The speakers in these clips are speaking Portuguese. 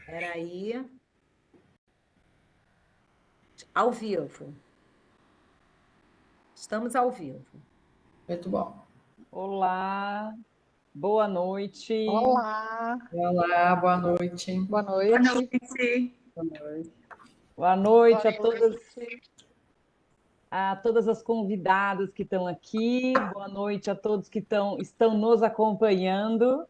Espera aí. Ao vivo. Estamos ao vivo. Muito bom. Olá, boa noite. Olá, Olá, boa noite. boa Boa noite. noite. Boa noite. Boa noite Boa noite. a todas as convidadas que estão aqui. Boa noite a todos que estão nos acompanhando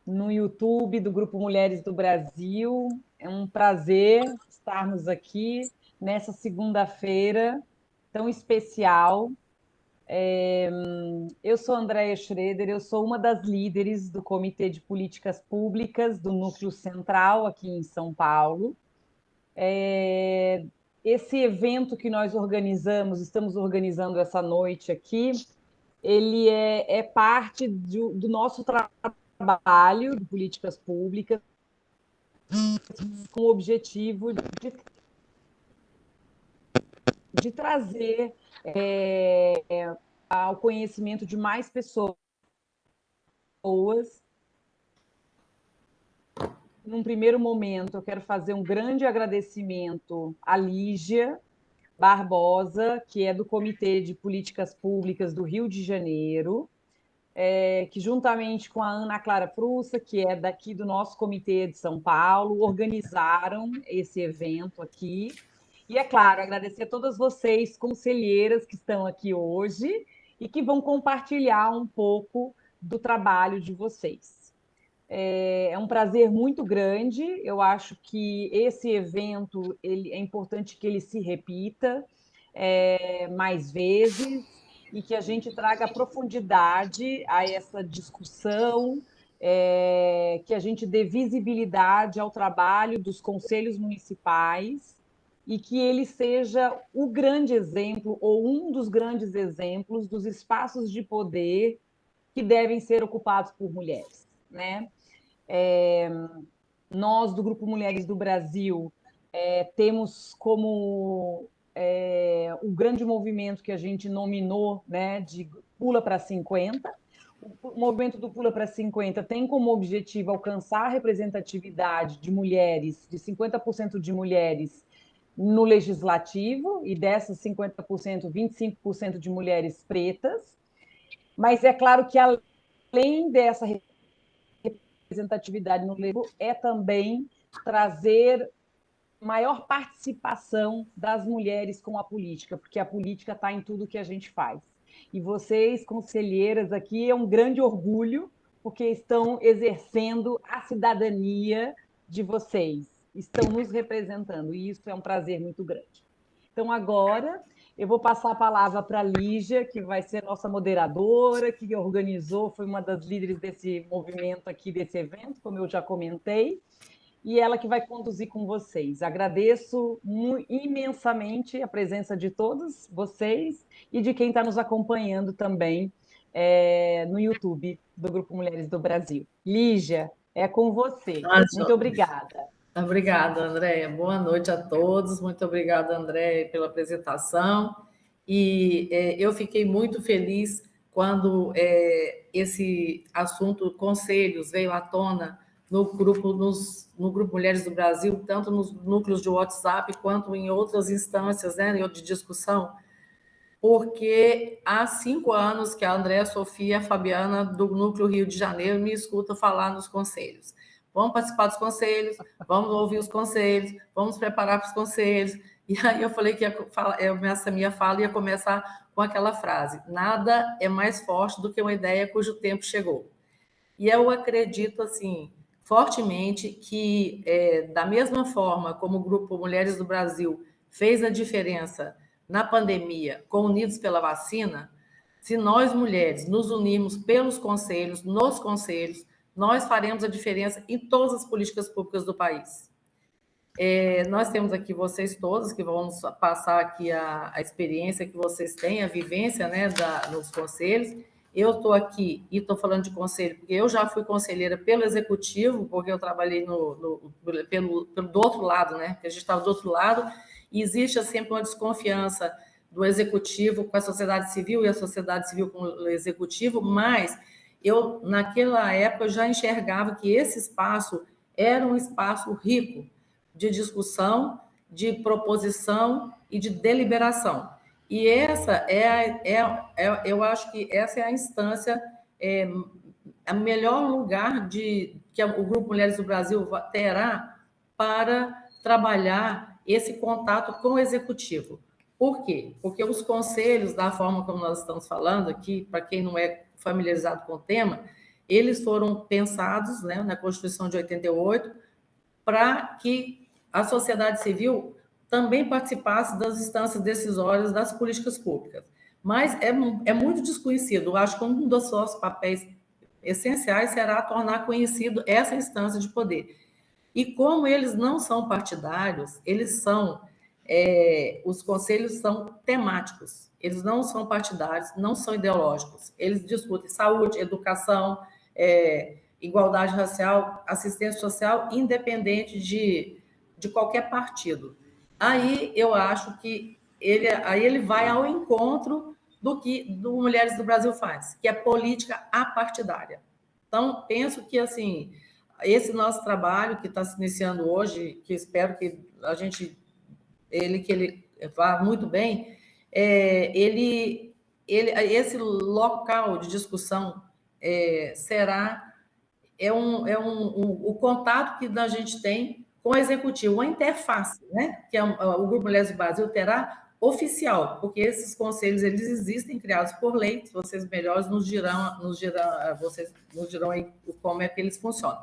no YouTube do Grupo Mulheres do Brasil. É um prazer estarmos aqui nessa segunda-feira tão especial. Eu sou Andréia Schroeder, eu sou uma das líderes do Comitê de Políticas Públicas do Núcleo Central aqui em São Paulo. Esse evento que nós estamos organizando essa noite aqui, ele é parte do nosso trabalho de políticas públicas com o objetivo de trazer ao conhecimento de mais pessoas. Num primeiro momento, eu quero fazer um grande agradecimento à Lígia Barbosa, que é do Comitê de Políticas Públicas do Rio de Janeiro, que juntamente com a Ana Clara Prussa, que é daqui do nosso comitê de São Paulo, organizaram esse evento aqui. E, é claro, agradecer a todas vocês, conselheiras, que estão aqui hoje e que vão compartilhar um pouco do trabalho de vocês. É um prazer muito grande. Eu acho que esse evento é importante que ele se repita mais vezes e que a gente traga profundidade a essa discussão, que a gente dê visibilidade ao trabalho dos conselhos municipais e que ele seja o grande exemplo ou um dos grandes exemplos dos espaços de poder que devem ser ocupados por mulheres, né? Nós, do Grupo Mulheres do Brasil, temos como o grande movimento que a gente nominou, né, de Pula para 50. O movimento do Pula para 50 tem como objetivo alcançar a representatividade de mulheres, de 50% de mulheres no legislativo, e dessas 50%, 25% de mulheres pretas. Mas é claro que, além dessa representatividade no legislativo, é também trazer maior participação das mulheres com a política, porque a política está em tudo que a gente faz. E vocês, conselheiras aqui, é um grande orgulho, porque estão exercendo a cidadania de vocês, estão nos representando, e isso é um prazer muito grande. Então, agora, eu vou passar a palavra para a Lígia, que vai ser nossa moderadora, que organizou, foi uma das líderes desse movimento aqui, desse evento, como eu já comentei, e ela que vai conduzir com vocês. Agradeço imensamente a presença de todos vocês e de quem está nos acompanhando também no YouTube do Grupo Mulheres do Brasil. Lígia, é com você. Muito obrigada. Obrigada, Andréia. Boa noite a todos. Muito obrigada, Andréia, pela apresentação. Eu fiquei muito feliz quando esse assunto conselhos veio à tona no grupo Mulheres do Brasil, tanto nos núcleos de WhatsApp quanto em outras instâncias, né, de discussão, porque há 5 anos que a Andréa Sofia Fabiana, do Núcleo Rio de Janeiro, me escuta falar nos conselhos. Vamos participar dos conselhos, vamos ouvir os conselhos, vamos preparar para os conselhos. E aí eu falei que essa minha fala ia começar com aquela frase: nada é mais forte do que uma ideia cujo tempo chegou. E eu acredito, assim, fortemente que, da mesma forma como o Grupo Mulheres do Brasil fez a diferença na pandemia com Unidos pela Vacina, se nós mulheres nos unirmos pelos conselhos, nos conselhos, nós faremos a diferença em todas as políticas públicas do país. Nós temos aqui vocês todas que vão passar aqui a experiência que vocês têm, a vivência, né, nos conselhos. Eu estou aqui e estou falando de conselho, porque eu já fui conselheira pelo executivo, porque eu trabalhei do outro lado, né? Porque a gente estava do outro lado, e existe sempre uma desconfiança do executivo com a sociedade civil e a sociedade civil com o executivo, mas eu, naquela época, já enxergava que esse espaço era um espaço rico de discussão, de proposição e de deliberação. E essa eu acho que essa é a instância, o melhor lugar que o Grupo Mulheres do Brasil terá para trabalhar esse contato com o executivo. Por quê? Porque os conselhos, da forma como nós estamos falando aqui, para quem não é familiarizado com o tema, eles foram pensados, né, na Constituição de 88 para que a sociedade civil também participasse das instâncias decisórias das políticas públicas. Mas é muito desconhecido. Eu acho que um dos seus papéis essenciais será tornar conhecido essa instância de poder. E como eles não são partidários, os conselhos são temáticos, eles não são partidários, não são ideológicos, eles discutem saúde, educação, igualdade racial, assistência social, independente de qualquer partido. Aí eu acho que ele vai ao encontro do que do Mulheres do Brasil faz, que é política apartidária. Então, penso que, assim, esse nosso trabalho que está se iniciando hoje, que espero que ele vá muito bem, esse local de discussão será o contato que a gente tem com o executivo, uma interface, né? Que o Grupo Mulheres do Brasil terá oficial, porque esses conselhos eles existem, criados por lei. Vocês melhores vocês nos dirão aí como é que eles funcionam.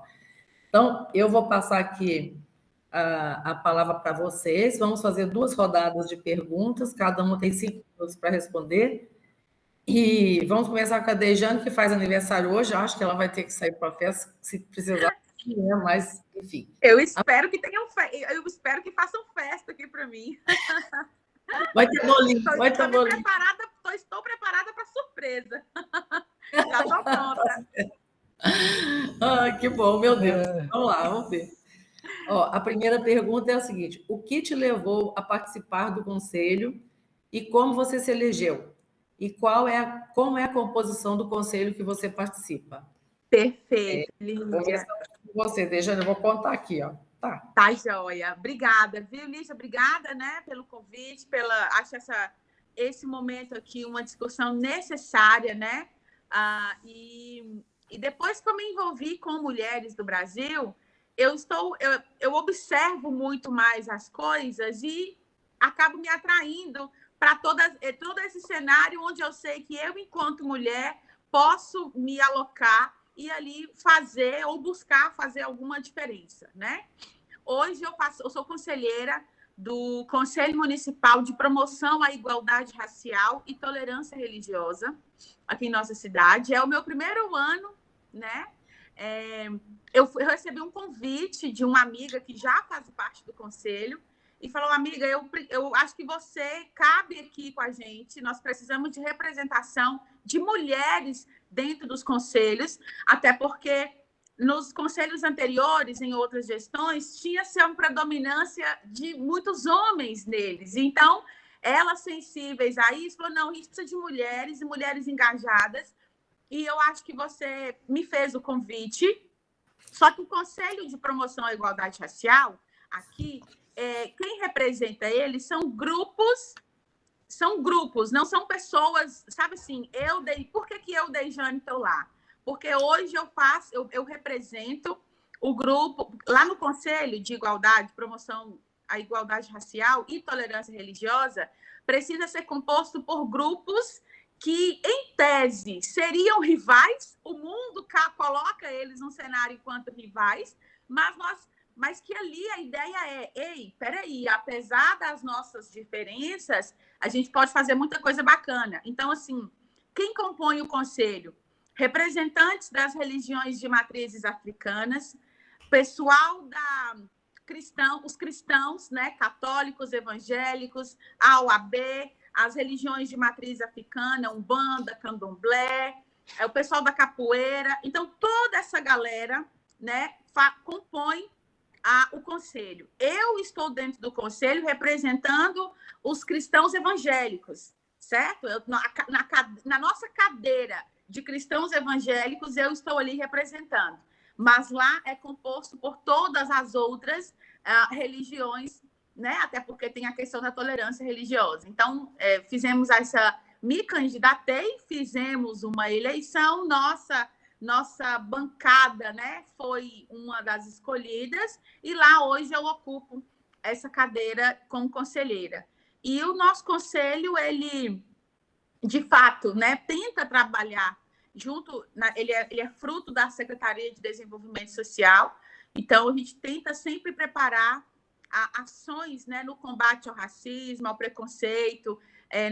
Então, eu vou passar aqui a palavra para vocês. Vamos fazer 2 rodadas de perguntas, cada uma tem 5 minutos para responder. E vamos começar com a Dejane, que faz aniversário hoje. Eu acho que ela vai ter que sair para a festa, se precisar, né? Mas, enfim. Eu espero que façam festa aqui para mim. Vai ter bolinho, vai ter bolinho. Estou preparada para surpresa. Já estou pronta. Que bom, meu Deus. Vamos lá, vamos ver. A primeira pergunta é a seguinte: o que te levou a participar do conselho e como você se elegeu? E como é a composição do conselho que você participa? Perfeito, Lígia. Começamos com você, Dejane, eu vou contar aqui, ó. Tá joia. Obrigada, viu, Lígia? Obrigada, né, pelo convite, acho esse momento aqui uma discussão necessária, né? E depois que eu me envolvi com Mulheres do Brasil, eu observo muito mais as coisas e acabo me atraindo para todo esse cenário onde eu sei que eu, enquanto mulher, posso me alocar e ali fazer ou buscar fazer alguma diferença, né? Hoje eu sou conselheira do Conselho Municipal de Promoção à Igualdade Racial e Tolerância Religiosa, aqui em nossa cidade. É o meu primeiro ano, né? Eu recebi um convite de uma amiga que já faz parte do conselho e falou: amiga, eu acho que você cabe aqui com a gente, nós precisamos de representação de mulheres dentro dos conselhos, até porque nos conselhos anteriores, em outras gestões, tinha-se uma predominância de muitos homens neles. Então, elas sensíveis a isso, falou: não, a gente precisa de mulheres e mulheres engajadas. E eu acho que você me fez o convite. Só que o Conselho de Promoção à Igualdade Racial, aqui, quem representa ele são grupos, não são pessoas, sabe assim, por que eu, Dejane, estou lá? Porque hoje eu represento o grupo, lá no Conselho de Igualdade, Promoção à Igualdade Racial e Tolerância Religiosa, precisa ser composto por grupos que, em tese, seriam rivais, o mundo coloca eles num cenário enquanto rivais, mas que ali a ideia peraí, apesar das nossas diferenças, a gente pode fazer muita coisa bacana. Então, assim, quem compõe o conselho? Representantes das religiões de matrizes africanas, pessoal os cristãos, né, católicos, evangélicos, a OAB, as religiões de matriz africana, Umbanda, Candomblé, o pessoal da capoeira. Então, toda essa galera, né, compõe o conselho. Eu estou dentro do conselho representando os cristãos evangélicos, certo? Na nossa cadeira de cristãos evangélicos, eu estou ali representando. mas lá é composto por todas as outras religiões, né? Até porque tem a questão da tolerância religiosa. Então, me candidatei, fizemos uma eleição, nossa bancada, né, foi uma das escolhidas, e lá hoje eu ocupo essa cadeira como conselheira. E o nosso conselho, ele, de fato, né, tenta trabalhar junto, ele é fruto da Secretaria de Desenvolvimento Social, então a gente tenta sempre preparar ações, né, no combate ao racismo, ao preconceito.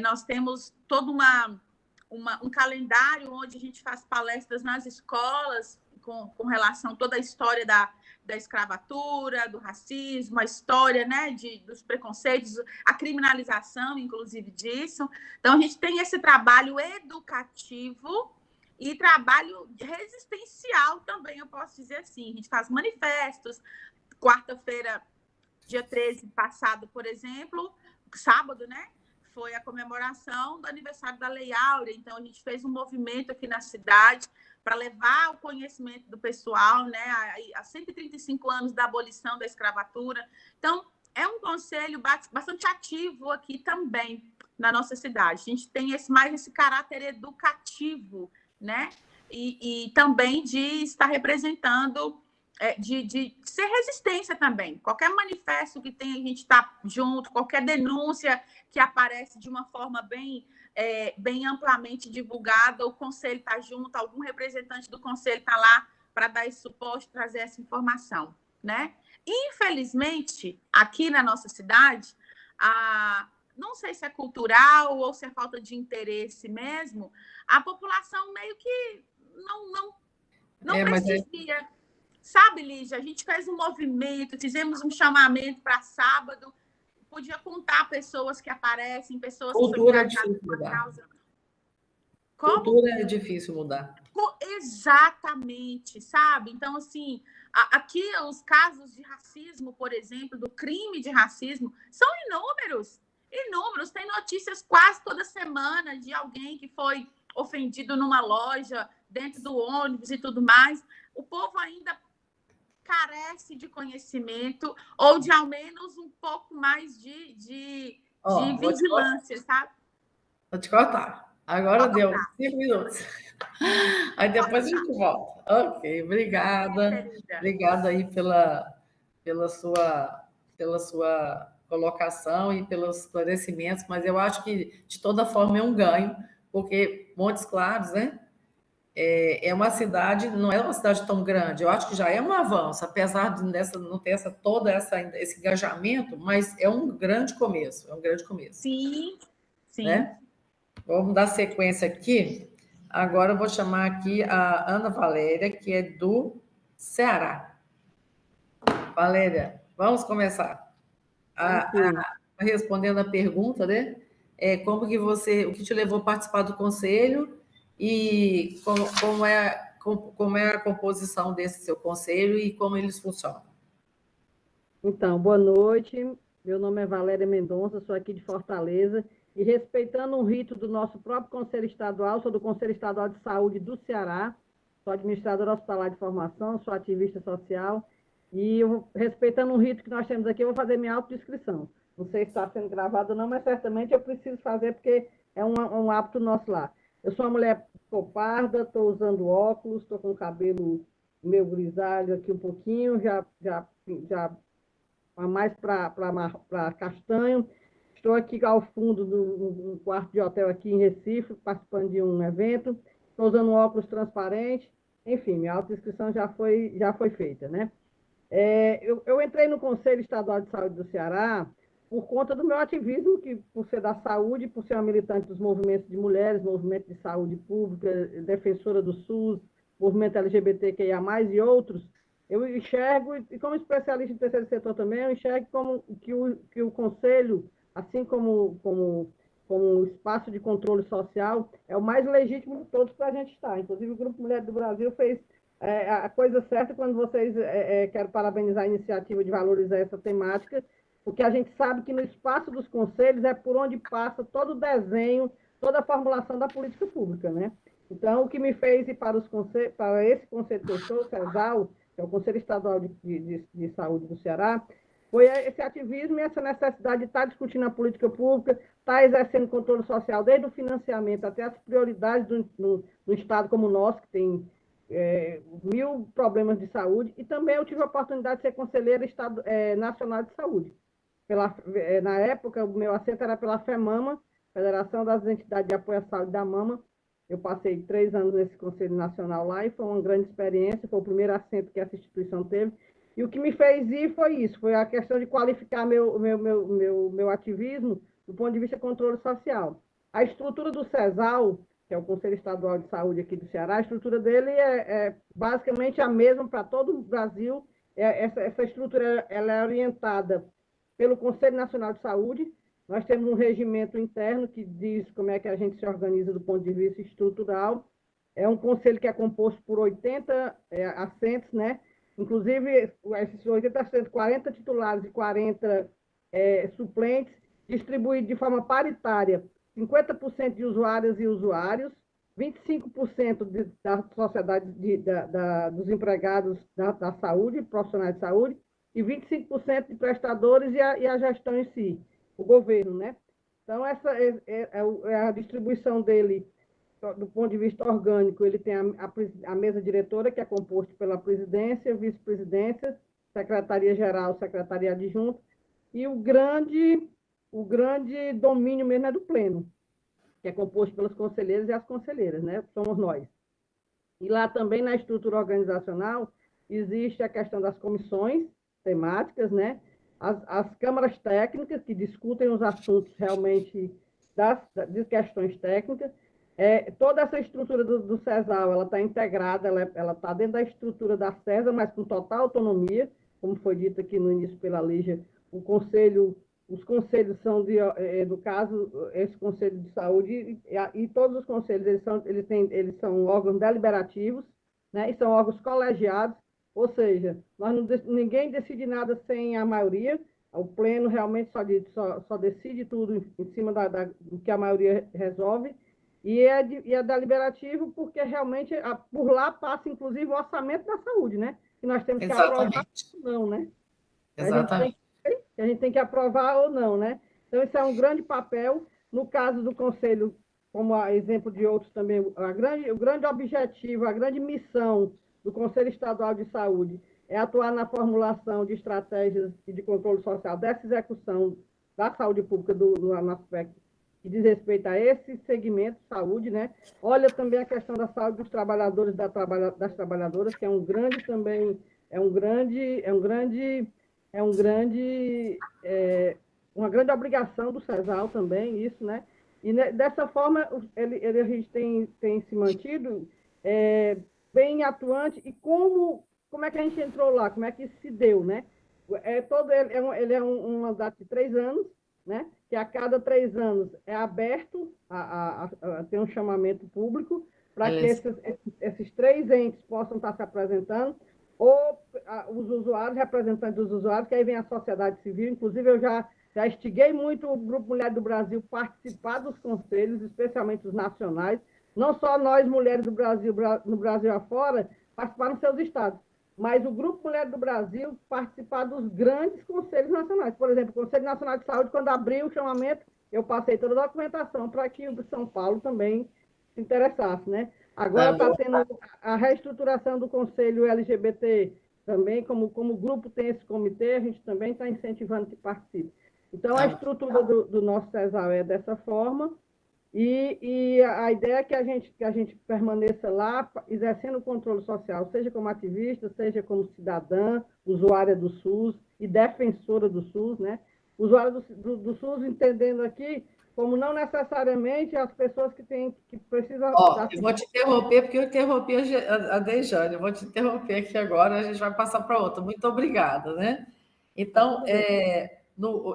Nós temos todo um calendário onde a gente faz palestras nas escolas com relação a toda a história da escravatura, do racismo, a história, né, dos preconceitos, a criminalização, inclusive, disso. Então, a gente tem esse trabalho educativo e trabalho resistencial também, eu posso dizer assim. A gente faz manifestos. Quarta-feira, dia 13 passado, por exemplo, sábado, né? Foi a comemoração do aniversário da Lei Áurea. Então, a gente fez um movimento aqui na cidade para levar o conhecimento do pessoal, né, a 135 anos da abolição da escravatura. Então, é um conselho bastante ativo aqui também na nossa cidade. A gente tem mais esse caráter educativo, né? E também de estar representando, de ser resistência também. Qualquer manifesto que tem, a gente está junto, qualquer denúncia que aparece de uma forma bem amplamente divulgada, o conselho está junto, algum representante do conselho está lá para dar esse suporte, trazer essa informação, né? Infelizmente, aqui na nossa cidade, não sei se é cultural ou se é falta de interesse mesmo, a população meio que não prestigia. Sabe, Lígia, a gente fez um movimento, fizemos um chamamento para sábado, podia contar pessoas que aparecem, pessoas Cultura que são engajadas na causa. Como? Cultura é difícil mudar. Exatamente, sabe? Então, assim, aqui os casos de racismo, por exemplo, do crime de racismo, são inúmeros. Tem notícias quase toda semana de alguém que foi ofendido numa loja, dentro do ônibus e tudo mais. O povo ainda carece de conhecimento ou de ao menos um pouco mais de vigilância, sabe? Vou te cortar. Agora deu 5 minutos. Aí depois a gente volta. Ok, obrigada. Obrigada aí pela sua colocação e pelos esclarecimentos, mas eu acho que, de toda forma, é um ganho, porque Montes Claros, né? É uma cidade, não é uma cidade tão grande, eu acho que já é um avanço, apesar de não ter esse engajamento, mas é um grande começo, Sim, sim. Né? Vamos dar sequência aqui. Agora eu vou chamar aqui a Ana Valéria, que é do Ceará. Valéria, vamos começar. Respondendo a pergunta, né? O que te levou a participar do conselho e como é a composição desse seu conselho e como eles funcionam. Então, boa noite. Meu nome é Valéria Mendonça, sou aqui de Fortaleza. E respeitando um rito do nosso próprio Conselho Estadual, sou do Conselho Estadual de Saúde do Ceará, sou administradora hospitalar de formação, sou ativista social, e respeitando um rito que nós temos aqui, eu vou fazer minha autodescrição. Não sei se está sendo gravado ou não, mas certamente eu preciso fazer, porque é um hábito nosso lá. Eu sou uma mulher parda, estou usando óculos, estou com o cabelo meio grisalho aqui um pouquinho, já mais para castanho. Estou aqui ao fundo do quarto de hotel aqui em Recife, participando de um evento. Estou usando um óculos transparente. Enfim, minha autodescrição já foi feita, né? Eu entrei no Conselho Estadual de Saúde do Ceará por conta do meu ativismo, que por ser da saúde, por ser uma militante dos movimentos de mulheres, movimento de saúde pública, defensora do SUS, movimento LGBTQIA+, e outros, eu enxergo, e como especialista em terceiro setor também, eu enxergo que o Conselho, assim como o espaço de controle social, é o mais legítimo de todos para a gente estar. Inclusive, o Grupo Mulheres do Brasil fez a coisa certa quando vocês, quero parabenizar a iniciativa de valorizar essa temática, porque a gente sabe que no espaço dos conselhos é por onde passa todo o desenho, toda a formulação da política pública, né? Então, o que me fez ir para esse conselho que eu estou, o CESAL, que é o Conselho Estadual de Saúde do Ceará, foi esse ativismo e essa necessidade de estar discutindo a política pública, estar exercendo controle social, desde o financiamento até as prioridades do Estado como o nosso, que tem 1000 problemas de saúde, e também eu tive a oportunidade de ser conselheira nacional de saúde. Na época, o meu assento era pela FEMAMA, Federação das Entidades de Apoio à Saúde da Mama. Eu passei 3 anos nesse Conselho Nacional lá e foi uma grande experiência, foi o primeiro assento que essa instituição teve. E o que me fez ir foi isso, foi a questão de qualificar meu ativismo do ponto de vista de controle social. A estrutura do CESAL, que é o Conselho Estadual de Saúde aqui do Ceará, a estrutura dele é basicamente a mesma para todo o Brasil. Essa estrutura ela é orientada pelo Conselho Nacional de Saúde. Nós temos um regimento interno que diz como é que a gente se organiza do ponto de vista estrutural. É um conselho que é composto por 80 assentos, né? Inclusive, esses 80 assentos, 40 titulares e 40 suplentes, distribuídos de forma paritária, 50% de usuárias e usuários, 25% da sociedade, dos empregados da saúde, profissionais de saúde, e 25% de prestadores e a gestão em si, o governo, né? Então, essa é a distribuição dele do ponto de vista orgânico. Ele tem a mesa diretora, que é composta pela presidência, vice-presidência, secretaria-geral, secretaria adjunta, e o grande domínio mesmo é do pleno, que é composto pelos conselheiros e as conselheiras, né? Somos nós. E lá também, na estrutura organizacional, existe a questão das comissões temáticas, né? As câmaras técnicas, que discutem os assuntos realmente de questões técnicas. Toda essa estrutura do CESAL, ela está integrada, ela está dentro da estrutura da CESA, mas com total autonomia, como foi dito aqui no início pela Lígia. Os conselhos são, no caso, esse Conselho de Saúde, e todos os conselhos, eles são órgãos deliberativos, né, e são órgãos colegiados, ou seja, ninguém decide nada sem a maioria. O pleno realmente só decide tudo em cima do que a maioria resolve, e é deliberativo porque realmente por lá passa, inclusive, o orçamento da saúde, né? Que nós temos que aprovar ou não, né? Exatamente. A gente tem que aprovar ou não, né? Então, isso é um grande papel. No caso do Conselho, como exemplo de outros também, o grande objetivo, a grande missão do Conselho Estadual de Saúde é atuar na formulação de estratégias de controle social dessa execução da saúde pública no aspecto que diz respeito a esse segmento de saúde, né? Olha também a questão da saúde dos trabalhadores e das trabalhadoras, que é uma grande obrigação do CESAL também, isso, né? E dessa forma, a gente tem se mantido bem atuante. E como é que a gente entrou lá? Como é que isso se deu, né? Ele é um mandato de 3 anos, né? Que a cada 3 anos é aberto a ter um chamamento público para que esses 3 entes possam estar se apresentando, ou os usuários, representantes dos usuários, que aí vem a sociedade civil. Inclusive, eu já instiguei muito o Grupo Mulher do Brasil participar dos conselhos, especialmente os nacionais. Não só nós, mulheres do Brasil, no Brasil afora, participar nos seus estados, mas o Grupo Mulher do Brasil participar dos grandes conselhos nacionais. Por exemplo, o Conselho Nacional de Saúde, quando abriu o chamamento, eu passei toda a documentação para que o São Paulo também se interessasse, né? Agora está tendo a reestruturação do Conselho LGBT também, como o grupo tem esse comitê, a gente também está incentivando que participe. Então, a estrutura do nosso CESAL é dessa forma, e a ideia é que a gente permaneça lá exercendo o controle social, seja como ativista, seja como cidadã, usuária do SUS e defensora do SUS, né? Usuária do SUS, entendendo aqui como não necessariamente as pessoas que precisam... Eu vou te interromper, porque eu interrompi a Dejane. Eu vou te interromper aqui agora, a gente vai passar para outra. Muito obrigada, né? Então,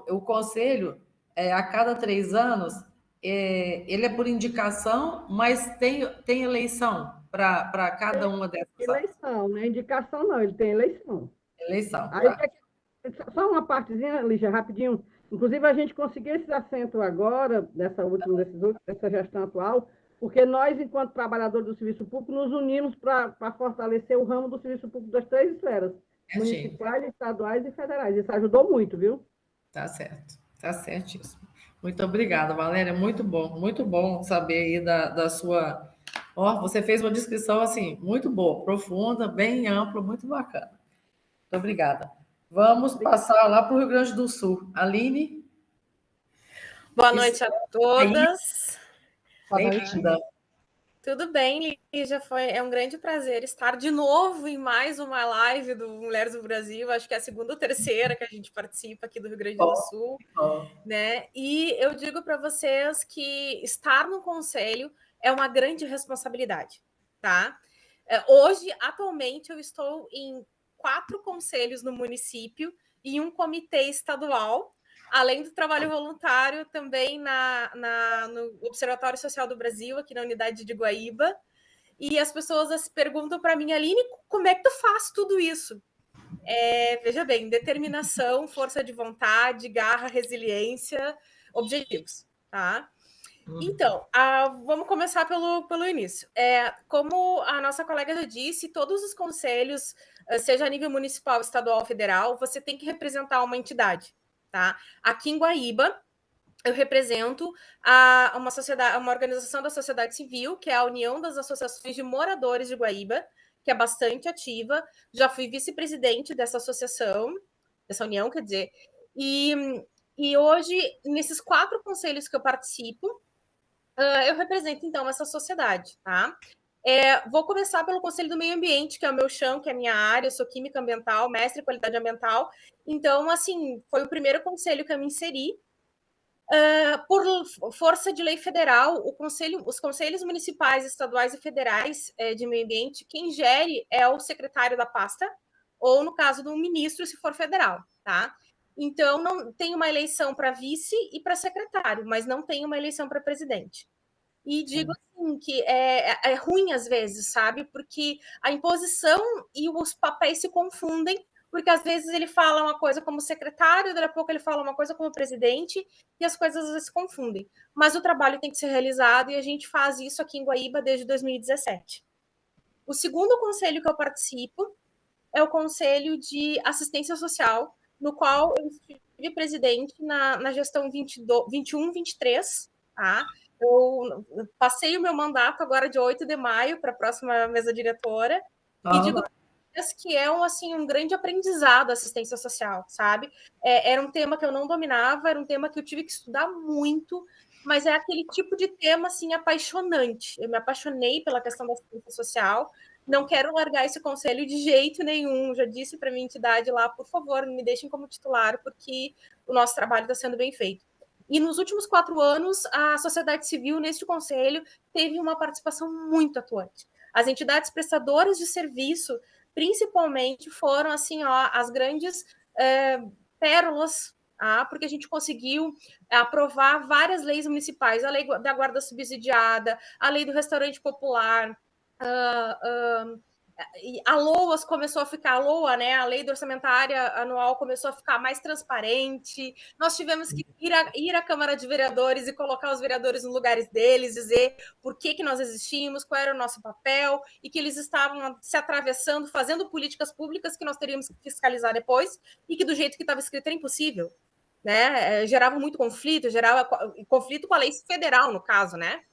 o conselho, a cada 3 anos, ele é por indicação, mas tem eleição para cada uma dessas. Eleição, né? Indicação não, ele tem eleição. Eleição, Aí, tá. só uma partezinha, Lígia, rapidinho. Inclusive, a gente conseguiu esse assento agora, dessa gestão atual, porque nós, enquanto trabalhadores do serviço público, nos unimos para fortalecer o ramo do serviço público das 3 esferas, municipais, estaduais e federais. Isso ajudou muito, viu? Tá certo, tá certíssimo. Muito obrigada, Valéria, muito bom saber aí da sua... Ó, você fez uma descrição, assim, muito boa, profunda, bem ampla, muito bacana. Muito obrigada. Vamos passar lá para o Rio Grande do Sul. Aline? Boa noite a todas. Bem-vinda. Tudo bem, Lígia? É um grande prazer estar de novo em mais uma live do Mulheres do Brasil. Acho que é a segunda ou terceira que a gente participa aqui do Rio Grande do Sul, né? E eu digo para vocês que estar no conselho é uma grande responsabilidade, tá? Hoje, atualmente, eu estou em 4 conselhos no município e um comitê estadual, além do trabalho voluntário também no Observatório Social do Brasil, aqui na unidade de Guaíba. E as pessoas perguntam para mim, Aline, como é que tu faz tudo isso? Veja bem, determinação, força de vontade, garra, resiliência, objetivos, tá? Então, vamos começar pelo início. Como a nossa colega já disse, todos os conselhos, seja a nível municipal, estadual ou federal, você tem que representar uma entidade, tá? Aqui em Guaíba, eu represento uma organização da sociedade civil, que é a União das Associações de Moradores de Guaíba, que é bastante ativa. Já fui vice-presidente dessa associação, dessa união, quer dizer. E hoje, nesses 4 conselhos que eu participo, eu represento, então, essa sociedade, tá? Vou começar pelo Conselho do Meio Ambiente, que é o meu chão, que é a minha área. Eu sou química ambiental, mestre em qualidade ambiental. Então, assim, foi o primeiro conselho que eu me inseri. Por força de lei federal, os conselhos municipais, estaduais e federais de meio ambiente, quem gere é o secretário da pasta, ou, no caso do ministro, se for federal, tá? Então, não tem uma eleição para vice e para secretário, mas não tem uma eleição para presidente. E digo assim, que é ruim às vezes, sabe? Porque a imposição e os papéis se confundem, porque às vezes ele fala uma coisa como secretário, daqui a pouco ele fala uma coisa como presidente, e as coisas às vezes se confundem. Mas o trabalho tem que ser realizado, e a gente faz isso aqui em Guaíba desde 2017. O segundo conselho que eu participo é o Conselho de Assistência Social, no qual eu estive presidente na gestão 21-23, tá? Eu passei o meu mandato agora de 8 de maio para a próxima mesa diretora, e digo que é um grande aprendizado a assistência social, sabe? Era um tema que eu não dominava, era um tema que eu tive que estudar muito, mas é aquele tipo de tema, assim, apaixonante. Eu me apaixonei pela questão da assistência social, não quero largar esse conselho de jeito nenhum. Já disse para minha entidade lá, por favor, me deixem como titular, porque o nosso trabalho está sendo bem feito. E nos últimos 4 anos, a sociedade civil, neste conselho, teve uma participação muito atuante. As entidades prestadoras de serviço, principalmente, foram assim, as grandes pérolas, porque a gente conseguiu aprovar várias leis municipais, a lei da guarda subsidiada, a lei do restaurante popular, a LOAS começou a ficar, né? A lei orçamentária anual começou a ficar mais transparente. Nós tivemos que ir à Câmara de Vereadores e colocar os vereadores nos lugares deles, dizer por que nós existimos, qual era o nosso papel, e que eles estavam se atravessando, fazendo políticas públicas que nós teríamos que fiscalizar depois, e que do jeito que estava escrito era impossível, né? Gerava muito conflito, gerava conflito com a lei federal, no caso, né?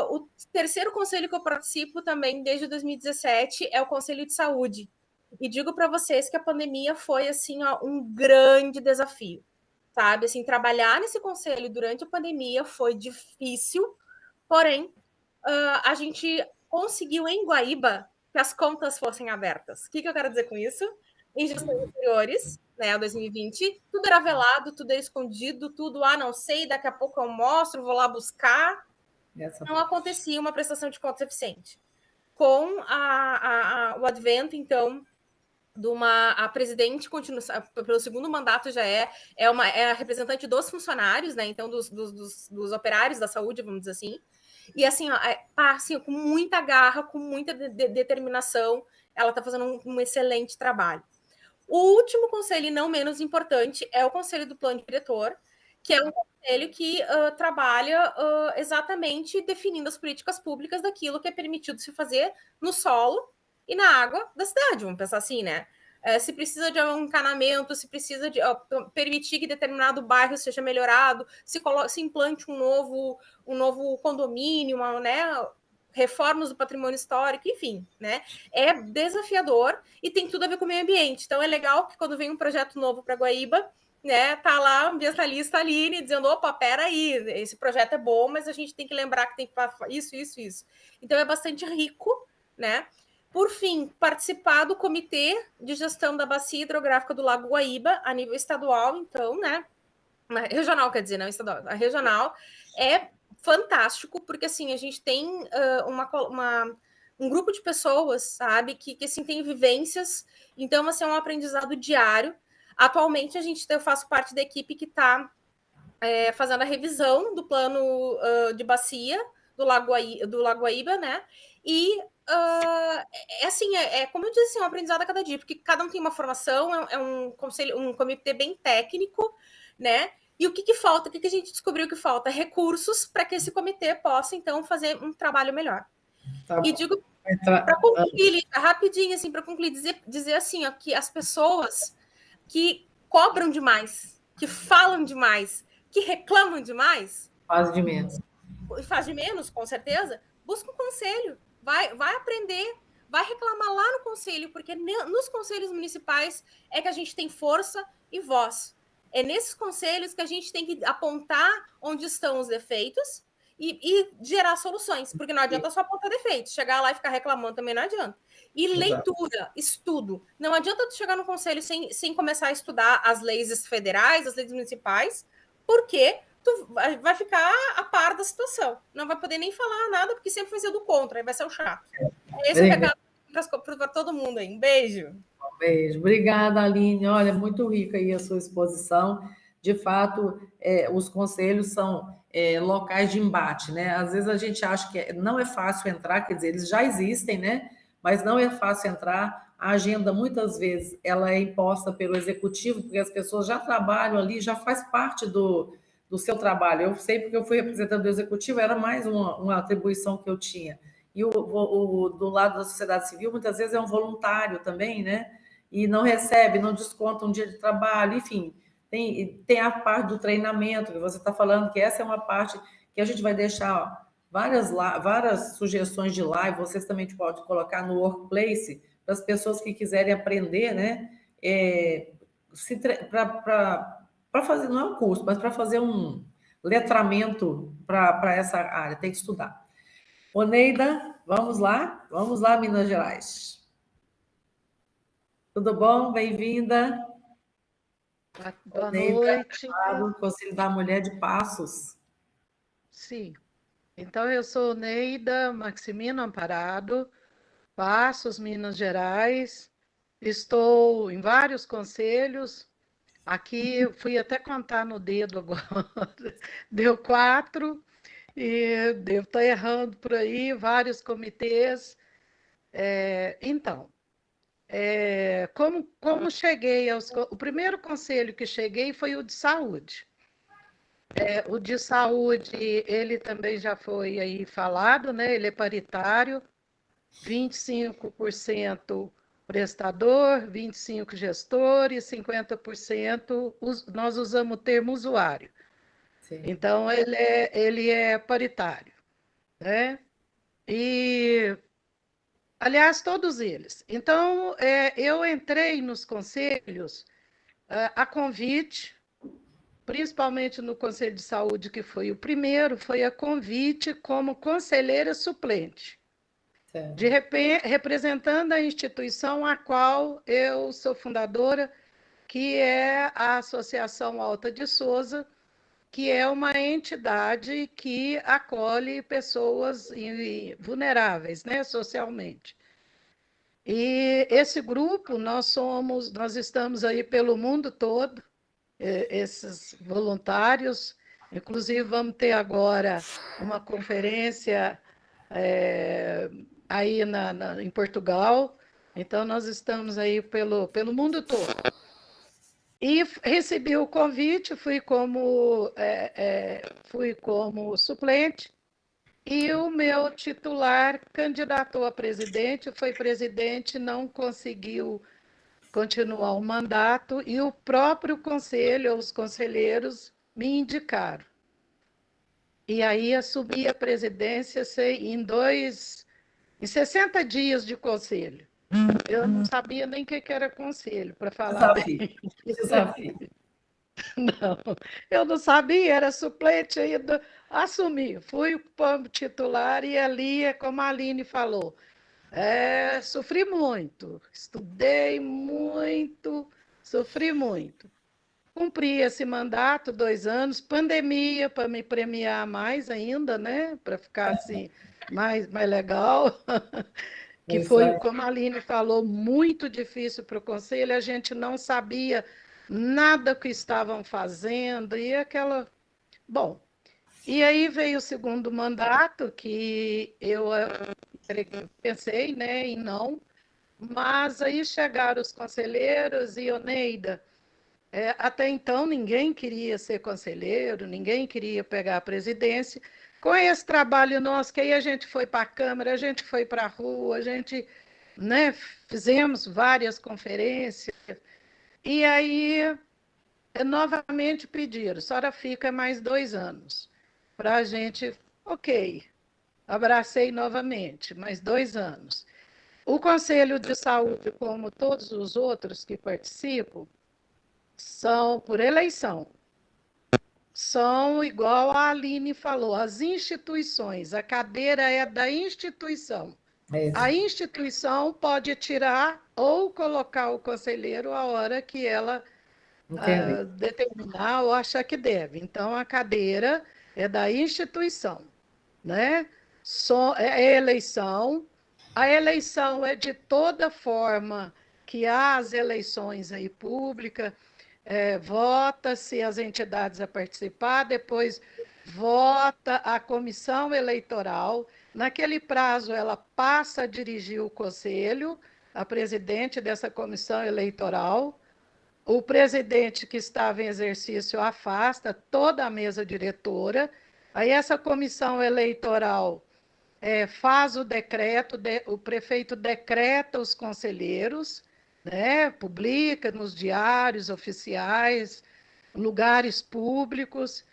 O terceiro conselho que eu participo também desde 2017 é o Conselho de Saúde. E digo para vocês que a pandemia foi assim, um grande desafio, sabe? Assim, trabalhar nesse conselho durante a pandemia foi difícil, porém, a gente conseguiu em Guaíba que as contas fossem abertas. O que eu quero dizer com isso? Em gestões anteriores, né, 2020, tudo era velado, tudo era escondido, tudo, não sei, daqui a pouco eu mostro, vou lá buscar. Não acontecia uma prestação de contas eficiente. Com o advento, então, de a presidente continua, pelo segundo mandato já é a representante dos funcionários, né? Então, dos operários da saúde, vamos dizer assim. E assim, assim, com muita garra, com muita determinação, ela está fazendo um excelente trabalho. O último conselho, e não menos importante, é o Conselho do Plano Diretor, que é um conselho que trabalha exatamente definindo as políticas públicas daquilo que é permitido se fazer no solo e na água da cidade, vamos pensar assim, né? Se precisa de um encanamento, se precisa de permitir que determinado bairro seja melhorado, se implante um novo condomínio, né? Reformas do patrimônio histórico, enfim, né? É desafiador e tem tudo a ver com o meio ambiente. Então é legal que quando vem um projeto novo para Guaíba, né, tá lá a ambientalista Aline dizendo, opa, peraí, esse projeto é bom, mas a gente tem que lembrar que tem que fazer isso. Então é bastante rico, né? Por fim, participar do Comitê de Gestão da Bacia Hidrográfica do Lago Guaíba, a nível estadual, então, né? Regional, quer dizer, não estadual. A regional é fantástico, porque, assim, a gente tem um grupo de pessoas, sabe, que assim, tem vivências, então, assim, é um aprendizado diário. Atualmente, eu faço parte da equipe que está fazendo a revisão do plano de bacia do Lago Guaíba, né? E como eu disse, assim, um aprendizado a cada dia, porque cada um tem uma formação, é um comitê bem técnico, né? E o que falta? O que a gente descobriu que falta? Recursos para que esse comitê possa, então, fazer um trabalho melhor. Tá E bom. digo, para concluir, rapidinho, assim, para concluir, dizer assim, ó, que as pessoas que cobram demais, que falam demais, que reclamam demais, Faz de menos. faz de menos, com certeza, busca um conselho, vai aprender, vai reclamar lá no conselho, porque nos conselhos municipais é que a gente tem força e voz. É nesses conselhos que a gente tem que apontar onde estão os defeitos e gerar soluções, porque não adianta só apontar defeitos, chegar lá e ficar reclamando também não adianta. E leitura, estudo. Não adianta tu chegar no conselho sem começar a estudar as leis federais, as leis municipais, porque tu vai ficar a par da situação. Não vai poder nem falar nada, porque sempre vai ser do contra, aí vai ser o chato. Esse é o recado para todo mundo aí. Um beijo. Um beijo. Obrigada, Aline. Olha, muito rica aí a sua exposição. De fato, os conselhos são locais de embate, né? Às vezes a gente acha que não é fácil entrar, quer dizer, eles já existem, né? Mas não é fácil entrar. A agenda, muitas vezes, ela é imposta pelo executivo, porque as pessoas já trabalham ali, já faz parte do seu trabalho. Eu sei porque eu fui representante do executivo, era mais uma atribuição que eu tinha. E do lado da sociedade civil, muitas vezes é um voluntário também, né? E não recebe, não desconta um dia de trabalho, enfim, tem a parte do treinamento que você está falando, que essa é uma parte que a gente vai deixar várias sugestões de live, vocês também podem colocar no workplace, para as pessoas que quiserem aprender, né? Para fazer, não é um curso, mas para fazer um letramento para essa área, tem que estudar. Oneida, vamos lá, Minas Gerais. Tudo bom? Bem-vinda. Boa noite. Conselho da Mulher de Passos. Sim. Então, eu sou Neida Maximino Amparado, Passos, Minas Gerais. Estou em vários conselhos. Aqui, fui até contar no dedo agora. Deu 4, e devo estar errando por aí, vários comitês. Então, como cheguei o primeiro conselho que cheguei foi o de saúde. O de saúde, ele também já foi aí falado, né? Ele é paritário, 25% prestador, 25% gestor e 50% nós usamos o termo usuário. Sim. Então, ele é paritário, né? E, aliás, todos eles. Então, eu entrei nos conselhos a convite, principalmente no Conselho de Saúde, que foi o primeiro, foi a convite como conselheira suplente, representando a instituição a qual eu sou fundadora, que é a Associação Alta de Souza, que é uma entidade que acolhe pessoas vulneráveis, né, socialmente. E esse grupo, nós estamos aí pelo mundo todo, esses voluntários, inclusive vamos ter agora uma conferência aí em Portugal, então nós estamos aí pelo mundo todo. E recebi o convite, fui como suplente, e o meu titular candidatou a presidente, foi presidente, não conseguiu continuar o mandato, e o próprio conselho, os conselheiros, me indicaram. E aí assumi a presidência em 60 dias de conselho. Eu não sabia nem o que era conselho, para falar bem. Desafio. Não, eu não sabia, era suplente ainda. Assumi, fui para titular e ali, como a Aline falou, sofri muito, estudei muito, sofri muito. Cumpri esse mandato, 2 anos, pandemia para me premiar mais ainda, né? Para ficar assim mais legal. Que foi, como a Aline falou, muito difícil para o conselho, a gente não sabia nada que estavam fazendo, e aquela. Bom, e aí veio o segundo mandato, que eu pensei, né, em não, mas aí chegaram os conselheiros e Oneida. Até então, ninguém queria ser conselheiro, ninguém queria pegar a presidência. Com esse trabalho nosso, que aí a gente foi para a Câmara, a gente foi para a rua, a gente, né, fizemos várias conferências. E aí, novamente pediram, a senhora fica mais 2 anos. Para a gente, ok, abracei novamente, mais 2 anos. O Conselho de Saúde, como todos os outros que participam, são por eleição. São, igual a Aline falou, as instituições. A cadeira é da instituição. A instituição pode tirar ou colocar o conselheiro a hora que ela determinar ou achar que deve. Então, a cadeira é da instituição, né? É eleição. A eleição é de toda forma que há as eleições aí públicas. Vota-se as entidades a participar, depois vota a comissão eleitoral. Naquele prazo, ela passa a dirigir o conselho, a presidente dessa comissão eleitoral. O presidente que estava em exercício afasta toda a mesa diretora. Aí essa comissão eleitoral faz o decreto, o prefeito decreta os conselheiros, né, publica nos diários oficiais, lugares públicos,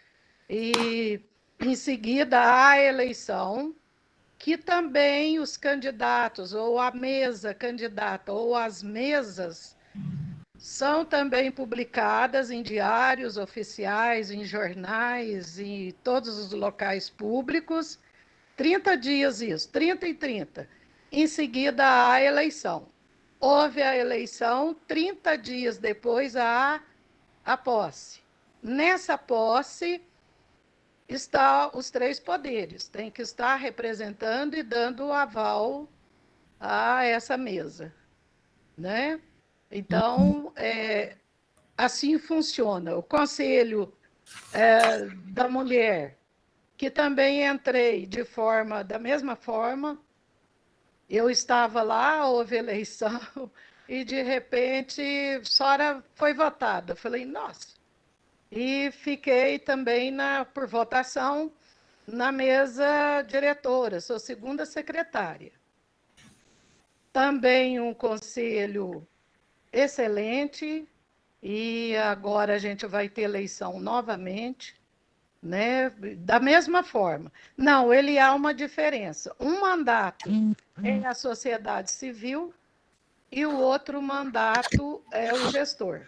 e em seguida há a eleição, que também os candidatos, ou a mesa candidata, ou as mesas, são também publicadas em diários oficiais, em jornais, em todos os locais públicos. 30 dias isso, 30 e 30. Em seguida, há a eleição. Houve a eleição, 30 dias depois há a posse. Nessa posse estão os 3 poderes, tem que estar representando e dando o aval a essa mesa, né? Então, assim funciona. O Conselho da Mulher, que também entrei da mesma forma. Eu estava lá, houve eleição, e de repente a senhora foi votada. Eu falei, nossa. E fiquei também por votação na mesa diretora, sou segunda secretária. Também um conselho excelente, e agora a gente vai ter eleição novamente, né? Da mesma forma. Não, ele há uma diferença. Um mandato é a sociedade civil e o outro mandato é o gestor.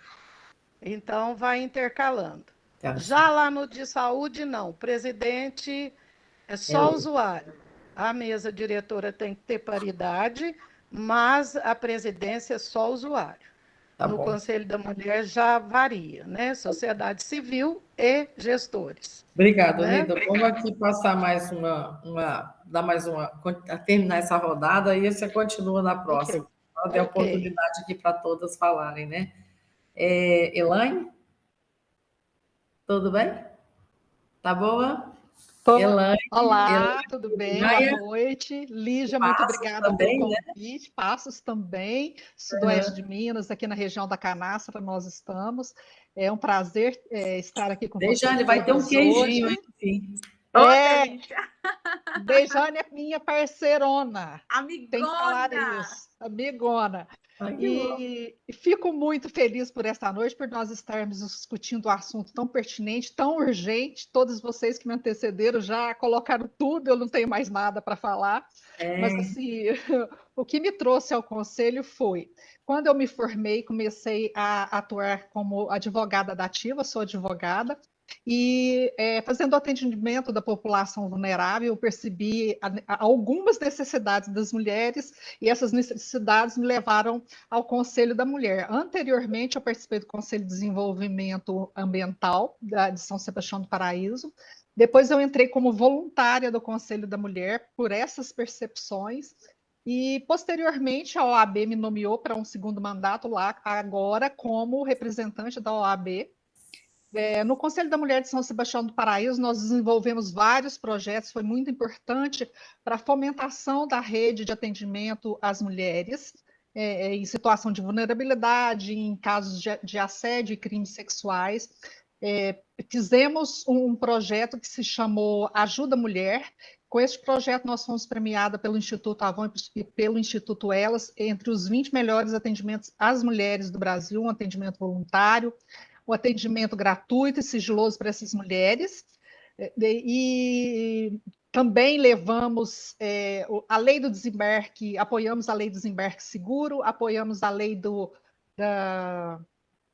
Então, vai intercalando. Já lá no de saúde, não. O presidente é só usuário. A mesa diretora tem que ter paridade, mas a presidência é só usuário. No Conselho da Mulher já varia, né? Sociedade civil e gestores. Obrigada, Oneida. Vamos aqui passar terminar essa rodada e você continua na próxima. Okay. Dá oportunidade aqui para todas falarem, né? Elaine? Tudo bem? Tá boa? Elaine, Olá, tudo bem? Boa Maia, noite. Lígia, muito Passos obrigada pelo também, né? convite. Passos também, sudoeste Aham. de Minas, aqui na região da Canastra, nós estamos. É um prazer estar aqui com vocês Dejane, vai ter um todos queijinho, hoje. hein, enfim. Ô, É, delícia! Dejane é minha parceirona, tem que falar Amigona! isso, amigona. Ai, que bom. E fico muito feliz por esta noite, por nós estarmos discutindo um assunto tão pertinente, tão urgente. Todos vocês que me antecederam já colocaram tudo, eu não tenho mais nada para falar. Mas, É, assim, o que me trouxe ao conselho foi, quando eu me formei, comecei a atuar como advogada da ativa, sou advogada, e fazendo atendimento da população vulnerável, eu percebi algumas necessidades das mulheres, e essas necessidades me levaram ao Conselho da Mulher. Anteriormente, eu participei do Conselho de Desenvolvimento Ambiental de São Sebastião do Paraíso. Depois eu entrei como voluntária do Conselho da Mulher por essas percepções. E, posteriormente, a OAB me nomeou para um segundo mandato lá, agora como representante da OAB. No Conselho da Mulher de São Sebastião do Paraíso, nós desenvolvemos vários projetos, foi muito importante para a fomentação da rede de atendimento às mulheres em situação de vulnerabilidade, em casos de assédio e crimes sexuais. Fizemos um projeto que se chamou Ajuda Mulher. Com este projeto, nós fomos premiadas pelo Instituto Avon e pelo Instituto Elas entre os 20 melhores atendimentos às mulheres do Brasil, um atendimento voluntário, o atendimento gratuito e sigiloso para essas mulheres. E também levamos a lei do desembarque, apoiamos a lei do desembarque seguro, apoiamos a lei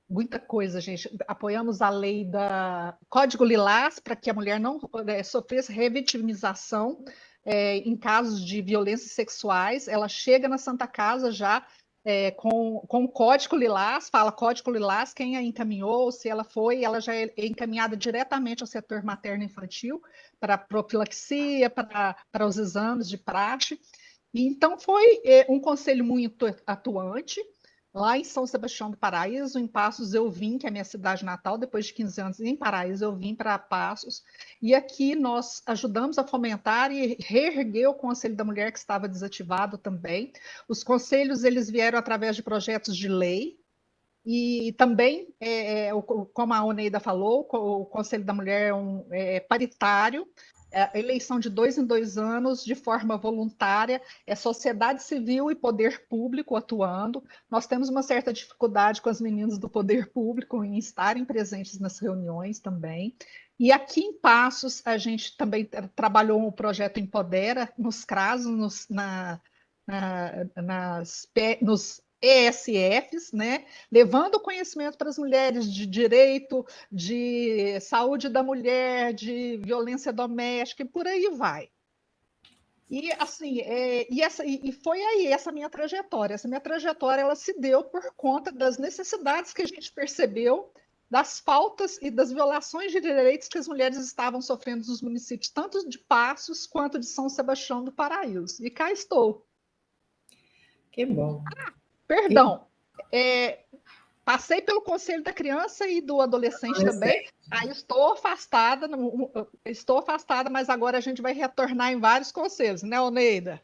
muita coisa, gente. Apoiamos a lei da Código Lilás para que a mulher não sofresse revitimização em casos de violências sexuais. Ela chega na Santa Casa já com o Código Lilás, fala Código Lilás, quem a encaminhou, se ela foi, ela já é encaminhada diretamente ao setor materno-infantil para profilaxia, para os exames de praxe. Então, foi um conselho muito atuante. Lá em São Sebastião do Paraíso, em Passos, eu vim, que é a minha cidade natal, depois de 15 anos em Paraíso, eu vim para Passos. E aqui nós ajudamos a fomentar e reerguer o Conselho da Mulher, que estava desativado também. Os conselhos, eles vieram através de projetos de lei, e também, como a Oneida falou, o Conselho da Mulher é paritário, eleição de 2 em 2 anos, de forma voluntária, é sociedade civil e poder público atuando. Nós temos uma certa dificuldade com as meninas do poder público em estarem presentes nas reuniões também. E aqui em Passos, a gente também trabalhou o projeto Empodera, nos CRAS, nos ESFs, né? Levando conhecimento para as mulheres de direito, de saúde da mulher, de violência doméstica, e por aí vai. E assim, foi aí essa minha trajetória. Essa minha trajetória ela se deu por conta das necessidades que a gente percebeu, das faltas e das violações de direitos que as mulheres estavam sofrendo nos municípios, tanto de Passos quanto de São Sebastião do Paraíso. E cá estou. que bom. Perdão, passei pelo Conselho da Criança e do Adolescente também. Aí estou afastada, mas agora a gente vai retornar em vários conselhos, né, Oneida?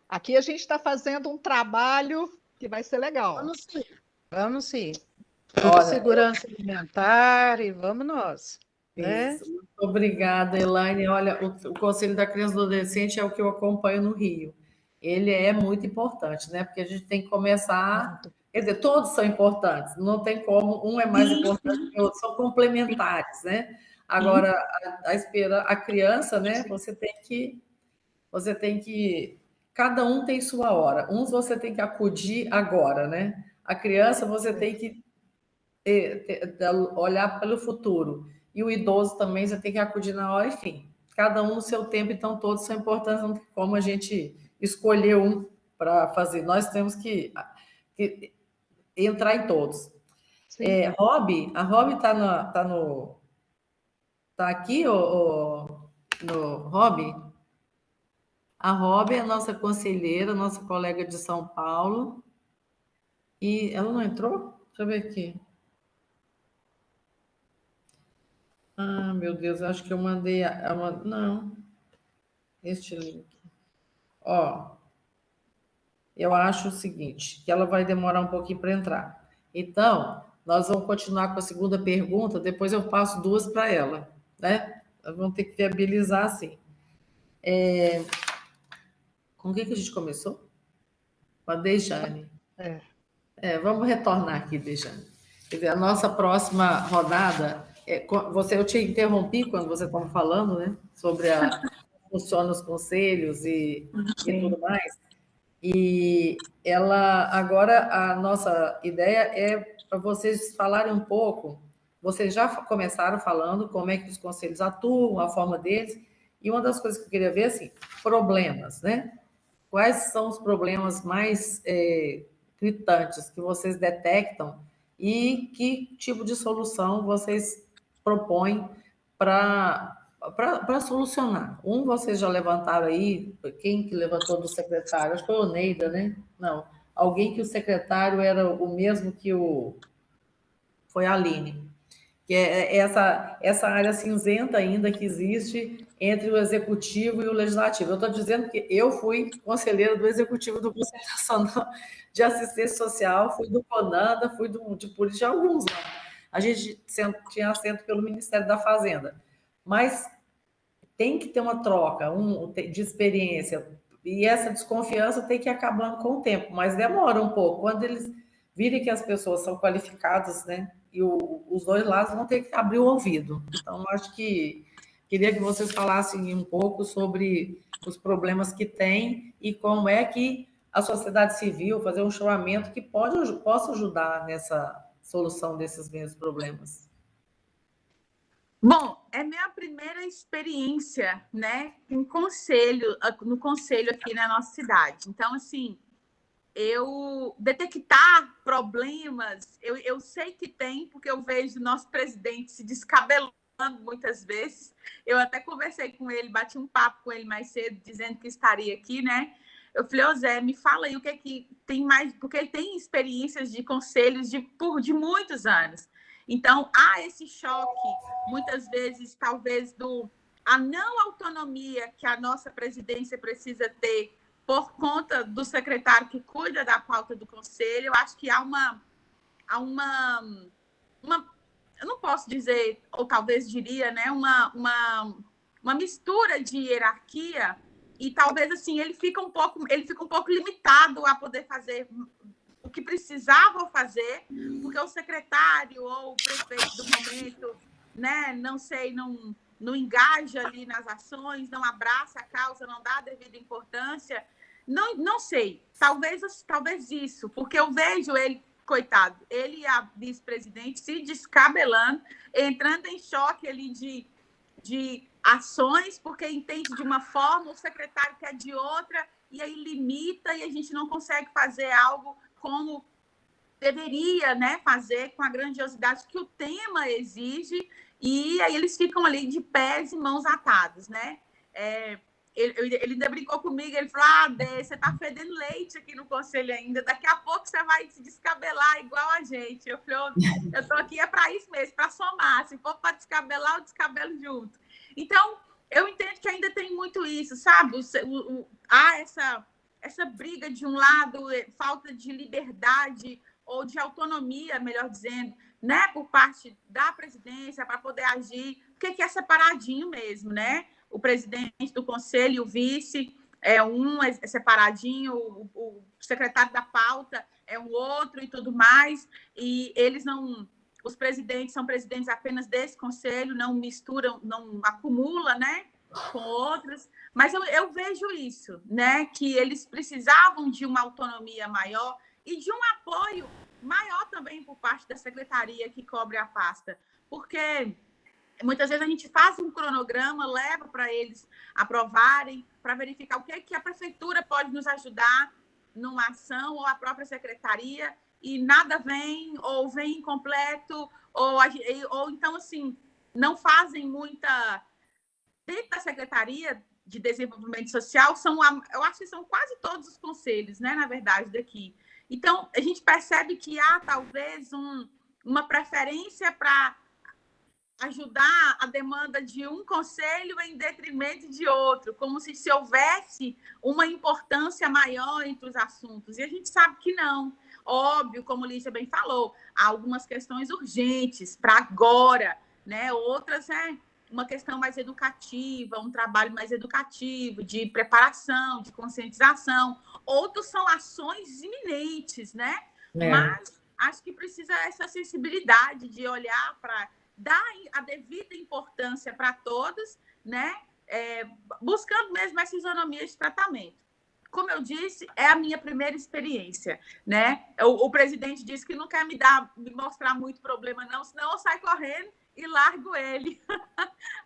Aqui a gente está fazendo um trabalho que vai ser legal. Vamos sim, vamos sim. Olha, Segurança alimentar e vamos nós. Né? isso. Muito obrigada, Elaine. Olha, o Conselho da Criança e do Adolescente é o que eu acompanho no Rio. Ele é muito importante, né? Porque a gente tem que começar. Quer dizer, todos são importantes, não tem como, um é mais importante que o outro, são complementares, né? Agora, a criança, né? Você tem que. Cada um tem sua hora. Uns você tem que acudir agora, né? A criança você tem que olhar pelo futuro. E o idoso também você tem que acudir na hora, enfim. Cada um no seu tempo, então todos são importantes, não tem como a gente escolher um para fazer. Nós temos que entrar em todos. A Rob tá aqui, no Rob? A Rob é a nossa conselheira, nossa colega de São Paulo. E ela não entrou? Deixa eu ver aqui. Ah, meu Deus, acho que eu mandei não, este link. Ó, eu acho o seguinte, que ela vai demorar um pouquinho para entrar. Então, nós vamos continuar com a segunda pergunta, depois eu passo duas para ela, né? Nós vamos ter que viabilizar assim. Com o que a gente começou? Com a Dejane. Vamos retornar aqui, Dejane. Quer dizer, a nossa próxima rodada, eu te interrompi quando você estava falando, né? Sobre como funcionam os conselhos e tudo mais. E agora a nossa ideia é para vocês falarem um pouco. Vocês já começaram falando como é que os conselhos atuam, a forma deles, e uma das coisas que eu queria ver, assim, problemas, né? Quais são os problemas mais gritantes que vocês detectam e que tipo de solução vocês propõem para solucionar? Vocês já levantaram aí, quem que levantou do secretário? Acho que foi o Neida, né? Não, alguém que o secretário era o mesmo que foi a Aline, que é essa área cinzenta ainda que existe entre o executivo e o legislativo. Eu estou dizendo que eu fui conselheira do executivo do Conselho Nacional de Assistência Social, fui do CONANDA, fui de política, alguns lá. A gente tinha assento pelo Ministério da Fazenda. Mas tem que ter uma troca de experiência, e essa desconfiança tem que ir acabando com o tempo, mas demora um pouco. Quando eles virem que as pessoas são qualificadas, né, e os dois lados vão ter que abrir o ouvido. Então, acho que queria que vocês falassem um pouco sobre os problemas que tem e como é que a sociedade civil fazer um chamamento que possa ajudar nessa solução desses mesmos problemas. Bom, é minha primeira experiência, né, no conselho aqui na nossa cidade. Então, assim, eu detectar problemas, eu sei que tem, porque eu vejo nosso presidente se descabelando muitas vezes. Eu até conversei com ele, bati um papo com ele mais cedo, dizendo que estaria aqui, né? Eu falei, ô Zé, me fala aí o que é que tem mais, porque ele tem experiências de conselhos de muitos anos. Então, há esse choque, muitas vezes, talvez, a não autonomia que a nossa presidência precisa ter por conta do secretário que cuida da pauta do conselho. Eu acho que há uma eu não posso dizer, ou talvez diria, né, uma mistura de hierarquia, e talvez assim ele fica um pouco limitado a poder fazer o que precisava fazer, porque o secretário ou o prefeito do momento, né, não engaja ali nas ações, não abraça a causa, não dá a devida importância. Não sei, talvez isso, porque eu vejo ele, coitado, ele e a vice-presidente se descabelando, entrando em choque ali de ações, porque entende de uma forma, o secretário quer de outra, e aí limita, e a gente não consegue fazer algo como deveria, né, fazer com a grandiosidade que o tema exige, e aí eles ficam ali de pés e mãos atados, né? Ele ainda brincou comigo, ele falou, Dê, você tá fedendo leite aqui no conselho ainda, daqui a pouco você vai se descabelar igual a gente. Eu falei, eu tô aqui para isso mesmo, para somar, se for para descabelar, eu descabelo junto. Então, eu entendo que ainda tem muito isso, sabe? Há essa briga de um lado, falta de liberdade ou de autonomia, melhor dizendo, né, por parte da presidência para poder agir, porque é separadinho mesmo, né? O presidente do conselho e o vice é separadinho, o secretário da pauta é um outro e tudo mais, e eles não... Os presidentes são presidentes apenas desse conselho, não misturam, não acumula, né, com outros, mas eu vejo isso, né, que eles precisavam de uma autonomia maior e de um apoio maior também por parte da secretaria que cobre a pasta, porque muitas vezes a gente faz um cronograma, leva para eles aprovarem, para verificar o que é que a prefeitura pode nos ajudar numa ação, ou a própria secretaria, e nada vem, ou vem incompleto, ou então, assim, não fazem muita... Dentro da Secretaria de Desenvolvimento Social, eu acho que são quase todos os conselhos, né, na verdade, daqui. Então, a gente percebe que há, talvez, uma preferência para ajudar a demanda de um conselho em detrimento de outro, como se houvesse uma importância maior entre os assuntos. E a gente sabe que não. Óbvio, como Lígia bem falou, há algumas questões urgentes para agora, né? Outras uma questão mais educativa, um trabalho mais educativo, de preparação, de conscientização. Outros são ações iminentes, né? Mas acho que precisa essa sensibilidade de olhar para dar a devida importância para todos, né? Buscando mesmo essa isonomia de tratamento. Como eu disse, é a minha primeira experiência, né? O presidente disse que não quer me mostrar muito problema, não, senão eu saio correndo e largo ele.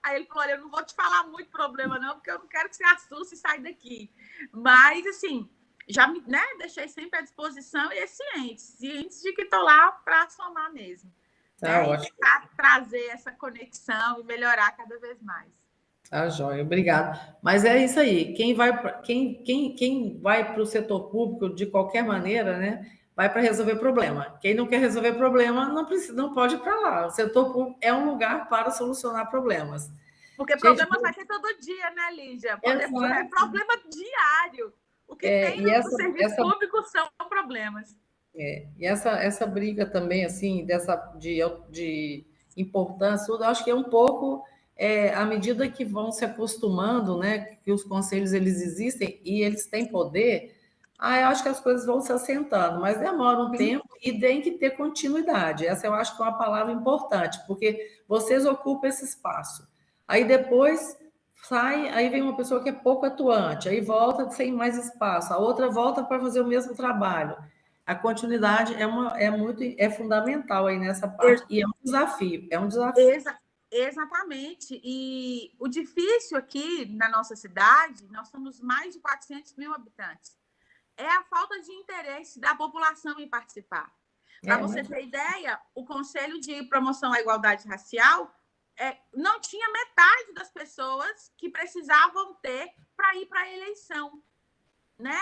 Aí ele falou, olha, eu não vou te falar muito problema, não, porque eu não quero que você assuste e saia daqui. Mas, assim, já me deixei sempre à disposição e é ciente de que estou lá para somar mesmo. Ótimo. Para trazer essa conexão e melhorar cada vez mais. Tá, joia, obrigado. Mas é isso aí, quem vai para o setor público, de qualquer maneira, né, vai para resolver problema. Quem não quer resolver problema, não pode ir para lá. O setor público é um lugar para solucionar problemas. Porque problema vai ter todo dia, né, Lígia? É problema diário. O que tem no serviço público são problemas. E essa briga também, assim, de importância, eu acho que é um pouco à medida que vão se acostumando, né, que os conselhos eles existem e eles têm poder, eu acho que as coisas vão se assentando, mas demora um tempo e tem que ter continuidade. Essa eu acho que é uma palavra importante, porque vocês ocupam esse espaço. Aí depois sai, aí vem uma pessoa que é pouco atuante, aí volta sem mais espaço, a outra volta para fazer o mesmo trabalho. A continuidade é fundamental aí nessa parte e é um desafio. Exatamente. E o difícil aqui na nossa cidade, nós somos mais de 400 mil habitantes, é a falta de interesse da população em participar. Para você ter ideia, o Conselho de Promoção à Igualdade Racial não tinha metade das pessoas que precisavam ter para ir para a eleição, né,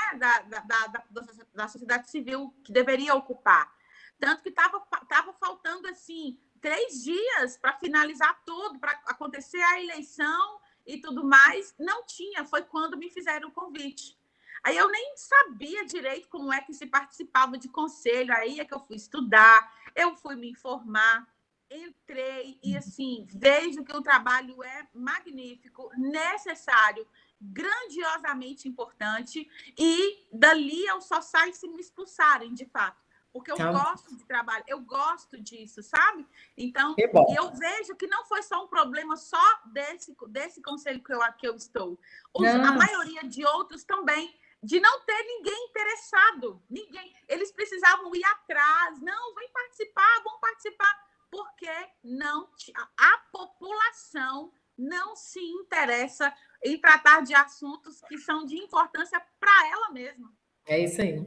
da sociedade civil que deveria ocupar. Tanto que estava faltando, assim, 3 dias para finalizar tudo, para acontecer a eleição e tudo mais. Não tinha, foi quando me fizeram o convite. Aí eu nem sabia direito como é que se participava de conselho, aí é que eu fui estudar, eu fui me informar, entrei e, assim, vejo que o trabalho é magnífico, necessário, grandiosamente importante, e dali eu só saio se me expulsarem, de fato. Porque eu gosto de trabalho, eu gosto disso, sabe? Então, e eu vejo que não foi só um problema só desse conselho que eu estou. A maioria de outros também, de não ter ninguém interessado. Ninguém. Eles precisavam ir atrás. Não, vem participar, vão participar. Porque a população não se interessa em tratar de assuntos que são de importância para ela mesma. É isso aí.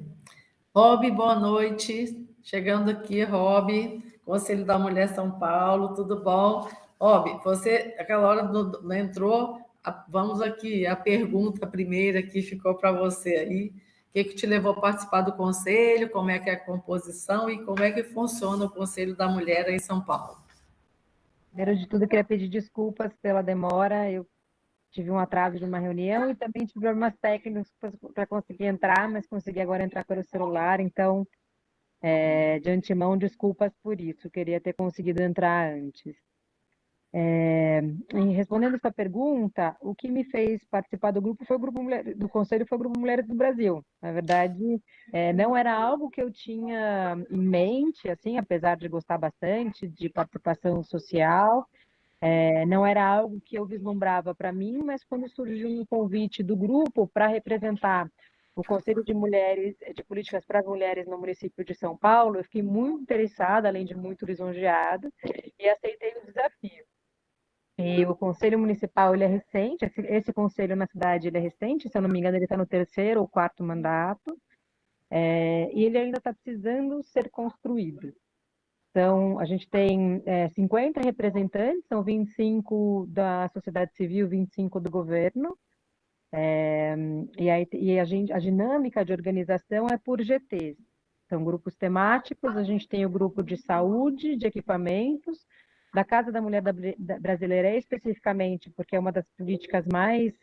Rob, boa noite. Chegando aqui, Rob, Conselho da Mulher São Paulo, tudo bom? Rob, você, aquela hora não entrou, vamos aqui, a pergunta primeira que ficou para você aí. O que te levou a participar do Conselho? Como é que é a composição e como é que funciona o Conselho da Mulher aí em São Paulo? Primeiro de tudo, eu queria pedir desculpas pela demora. Eu tive um atraso de uma reunião e também tive problemas técnicos para conseguir entrar, mas consegui agora entrar pelo celular. Então, de antemão, desculpas por isso. Eu queria ter conseguido entrar antes. Respondendo essa pergunta, o que me fez participar do grupo foi do Conselho, foi o Grupo Mulheres do Brasil. Na verdade, não era algo que eu tinha em mente, assim, apesar de gostar bastante de participação social, não era algo que eu vislumbrava para mim, mas quando surgiu um convite do grupo para representar o Conselho de Mulheres, de Políticas para as Mulheres no município de São Paulo, eu fiquei muito interessada, além de muito lisonjeada, e aceitei o desafio. E o Conselho Municipal, ele é recente, esse conselho na cidade, ele é recente, se eu não me engano, ele está no 3º ou 4º mandato, e ele ainda está precisando ser construído. Então, a gente tem 50 representantes, são 25 da sociedade civil, 25 do governo, e a dinâmica de organização é por GTs. São grupos temáticos, a gente tem o grupo de saúde, de equipamentos, da Casa da Mulher Brasileira, especificamente, porque é uma das políticas mais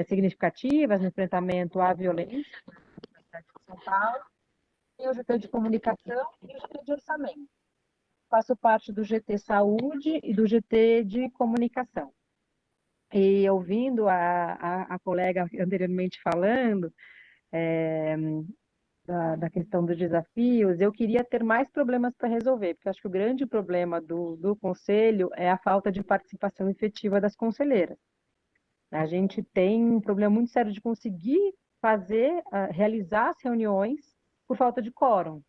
significativas no enfrentamento à violência na cidade de São Paulo, e o GT de Comunicação e o GT de Orçamento. Faço parte do GT Saúde e do GT de Comunicação. E ouvindo a colega anteriormente falando da questão dos desafios, eu queria ter mais problemas para resolver, porque acho que o grande problema do Conselho é a falta de participação efetiva das conselheiras. A gente tem um problema muito sério de conseguir realizar as reuniões por falta de quórum.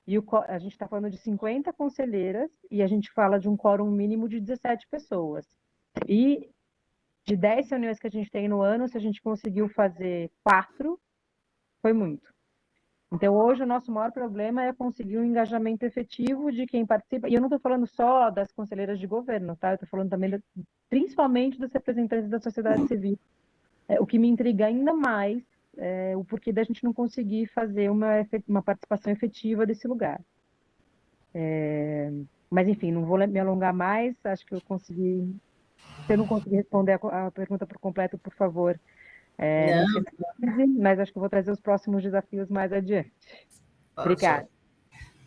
E a gente está falando de 50 conselheiras e a gente fala de um quórum mínimo de 17 pessoas. E de 10 reuniões que a gente tem no ano, se a gente conseguiu fazer 4, foi muito. Então, hoje, o nosso maior problema é conseguir um engajamento efetivo de quem participa. E eu não estou falando só das conselheiras de governo, tá? Eu estou falando também, principalmente, dos representantes da sociedade civil. O que me intriga ainda mais é o porquê da gente não conseguir fazer uma participação efetiva desse lugar. Mas, enfim, não vou me alongar mais. Acho que eu consegui... Se eu não conseguir responder a pergunta por completo, por favor, me sinalize, mas acho que eu vou trazer os próximos desafios mais adiante. Obrigada.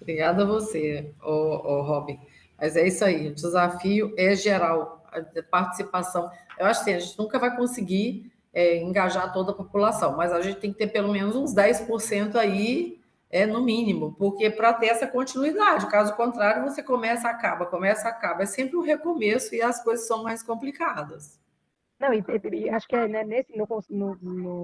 Obrigada a você, Robin. Mas é isso aí, o desafio é geral, a participação. Eu acho que a gente nunca vai conseguir engajar toda a população, mas a gente tem que ter pelo menos uns 10% aí, no mínimo, porque para ter essa continuidade, caso contrário, você começa, acaba, é sempre um recomeço e as coisas são mais complicadas. Não, e acho que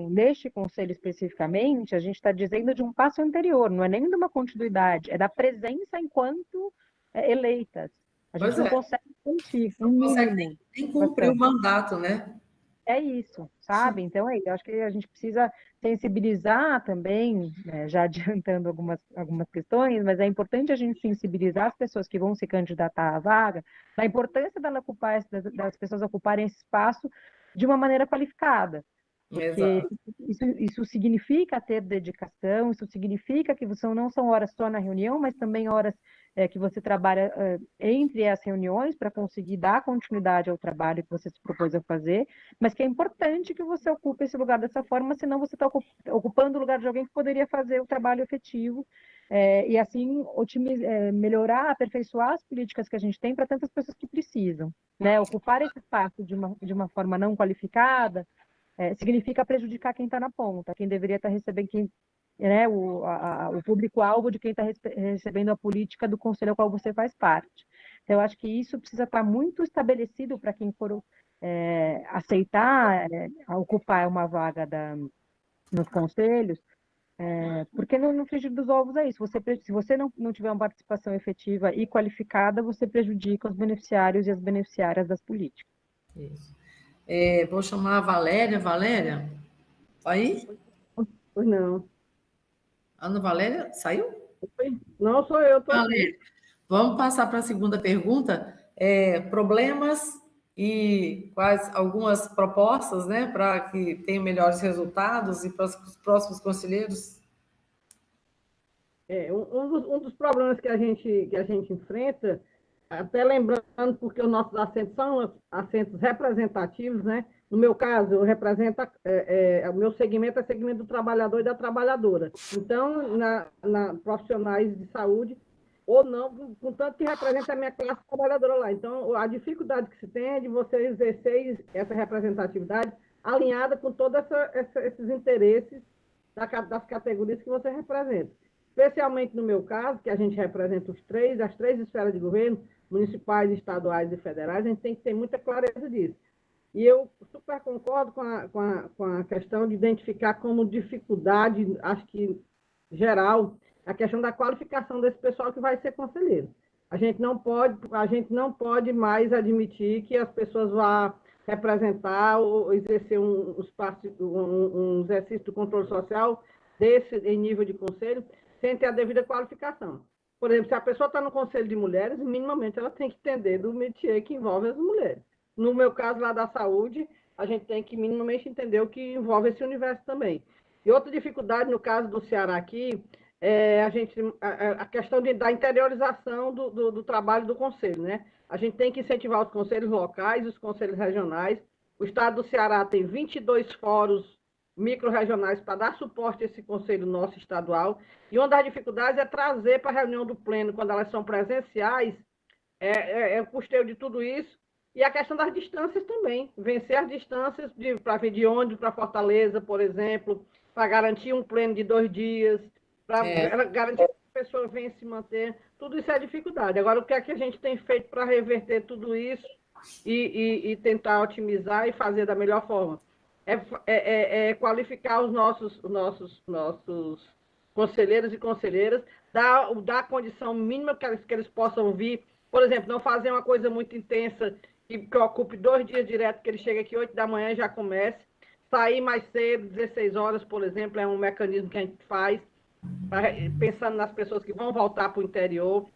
neste conselho especificamente, a gente está dizendo de um passo anterior, não é nem de uma continuidade, é da presença enquanto eleitas. A gente não consegue sentir um mínimo. Não consegue nem cumprir o mandato, né? É isso, sabe? Então, eu acho que a gente precisa sensibilizar também, já adiantando algumas questões, mas é importante a gente sensibilizar as pessoas que vão se candidatar à vaga, da importância das pessoas ocuparem esse espaço de uma maneira qualificada. Porque isso significa ter dedicação, isso significa que não são horas só na reunião, mas também horas que você trabalha entre as reuniões para conseguir dar continuidade ao trabalho que você se propôs a fazer, mas que é importante que você ocupe esse lugar dessa forma, senão você está ocupando o lugar de alguém que poderia fazer o trabalho efetivo e assim melhorar, aperfeiçoar as políticas que a gente tem para tantas pessoas que precisam. Né? Ocupar esse espaço de uma forma não qualificada significa prejudicar quem está na ponta, quem deveria estar recebendo, o público-alvo de quem está recebendo a política do conselho ao qual você faz parte. Então, eu acho que isso precisa estar muito estabelecido para quem for aceitar ocupar uma vaga nos conselhos, porque no frigir dos ovos é isso. Se você não tiver uma participação efetiva e qualificada, você prejudica os beneficiários e as beneficiárias das políticas. Isso. Vou chamar a Valéria. Valéria, aí? Pois não. Ana Valéria, saiu? Não, sou eu. Valéria. Vamos passar para a segunda pergunta. Problemas e quais algumas propostas, né, para que tenham melhores resultados e para os próximos conselheiros? Um dos problemas que a gente enfrenta, até lembrando, porque os nossos assentos são assentos representativos, né? No meu caso, o meu segmento é o segmento do trabalhador e da trabalhadora. Então, profissionais de saúde, ou não, contanto que representa a minha classe trabalhadora lá. Então, a dificuldade que se tem é de você exercer essa representatividade alinhada com todos esses interesses das categorias que você representa. Especialmente no meu caso, que a gente representa as três esferas de governo, municipais, estaduais e federais, a gente tem que ter muita clareza disso. E eu super concordo com a questão de identificar como dificuldade, acho que geral, a questão da qualificação desse pessoal que vai ser conselheiro. A gente não pode mais admitir que as pessoas vão representar ou exercer um exercício do controle social em nível de conselho, sem ter a devida qualificação. Por exemplo, se a pessoa está no conselho de mulheres, minimamente ela tem que entender do métier que envolve as mulheres. No meu caso, lá da saúde, a gente tem que minimamente entender o que envolve esse universo também. E outra dificuldade, no caso do Ceará aqui, a questão da interiorização do trabalho do Conselho, né? A gente tem que incentivar os conselhos locais, os conselhos regionais. O Estado do Ceará tem 22 fóruns micro-regionais para dar suporte a esse conselho nosso estadual. E uma das dificuldades é trazer para a reunião do pleno, quando elas são presenciais, o custeio de tudo isso. E a questão das distâncias também. Vencer as distâncias para vir de ônibus para Fortaleza, por exemplo, para garantir um pleno de 2 dias, para garantir que a pessoa venha se manter. Tudo isso é dificuldade. Agora, o que é que a gente tem feito para reverter tudo isso e tentar otimizar e fazer da melhor forma? É qualificar os nossos conselheiros e conselheiras, dar a condição mínima que eles possam vir. Por exemplo, não fazer uma coisa muito intensa que ocupe 2 dias direto, que ele chega aqui 8 da manhã e já comece. Sair mais cedo, 16 horas, por exemplo, é um mecanismo que a gente faz, pensando nas pessoas que vão voltar para o interior.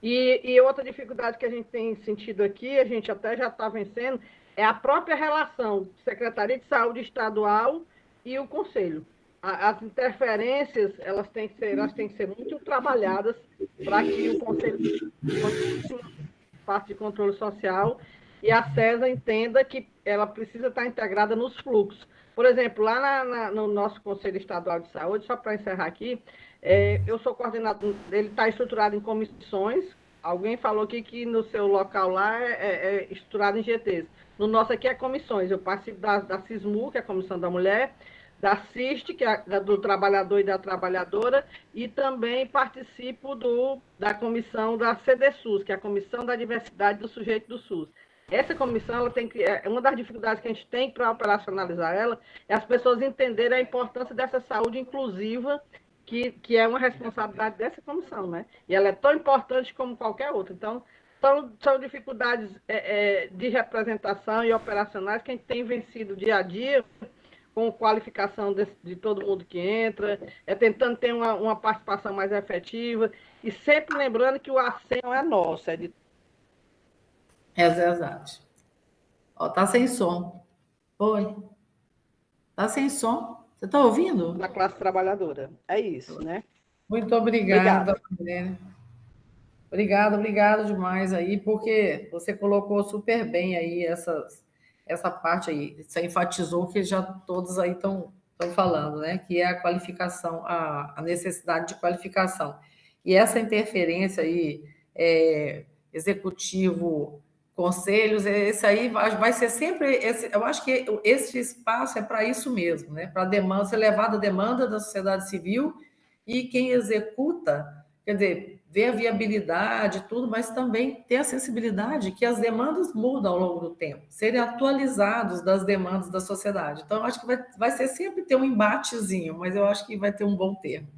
E outra dificuldade que a gente tem sentido aqui, a gente até já está vencendo, é a própria relação Secretaria de Saúde Estadual e o Conselho. As interferências, elas têm que ser muito trabalhadas para que o Conselho parte de controle social e a CESA entenda que ela precisa estar integrada nos fluxos. Por exemplo, lá no nosso Conselho Estadual de Saúde, só para encerrar aqui, eu sou coordenador, ele está estruturado em comissões. Alguém falou aqui que no seu local lá é estruturado em GTs. No nosso aqui é comissões. Eu participo da CISMU, que é a Comissão da Mulher, da CIST, que é do trabalhador e da trabalhadora, e também participo da comissão da CDSUS, que é a Comissão da Diversidade do Sujeito do SUS. Essa comissão, ela tem que, uma das dificuldades que a gente tem para operacionalizar ela é as pessoas entenderem a importância dessa saúde inclusiva, que é uma responsabilidade dessa comissão, né? E ela é tão importante como qualquer outra. Então, são dificuldades de representação e operacionais que a gente tem vencido dia a dia, com qualificação de todo mundo que entra, tentando ter uma participação mais efetiva, e sempre lembrando que o assento não é nosso, é de... É verdade. Ó, tá sem som. Oi. Tá sem som. Você está ouvindo? Da classe trabalhadora. É isso, né? Muito obrigada, Marlene. Obrigada demais aí, porque você colocou super bem aí essa parte aí. Você enfatizou que já todos aí estão falando, né? Que é a qualificação, a necessidade de qualificação. E essa interferência aí, executivo, conselhos, esse aí vai ser sempre... eu acho que esse espaço é para isso mesmo, né? Para ser levada a demanda da sociedade civil e quem executa, quer dizer, ver a viabilidade, tudo, mas também ter a sensibilidade que as demandas mudam ao longo do tempo, serem atualizados das demandas da sociedade. Então, eu acho que vai ser sempre ter um embatezinho, mas eu acho que vai ter um bom termo.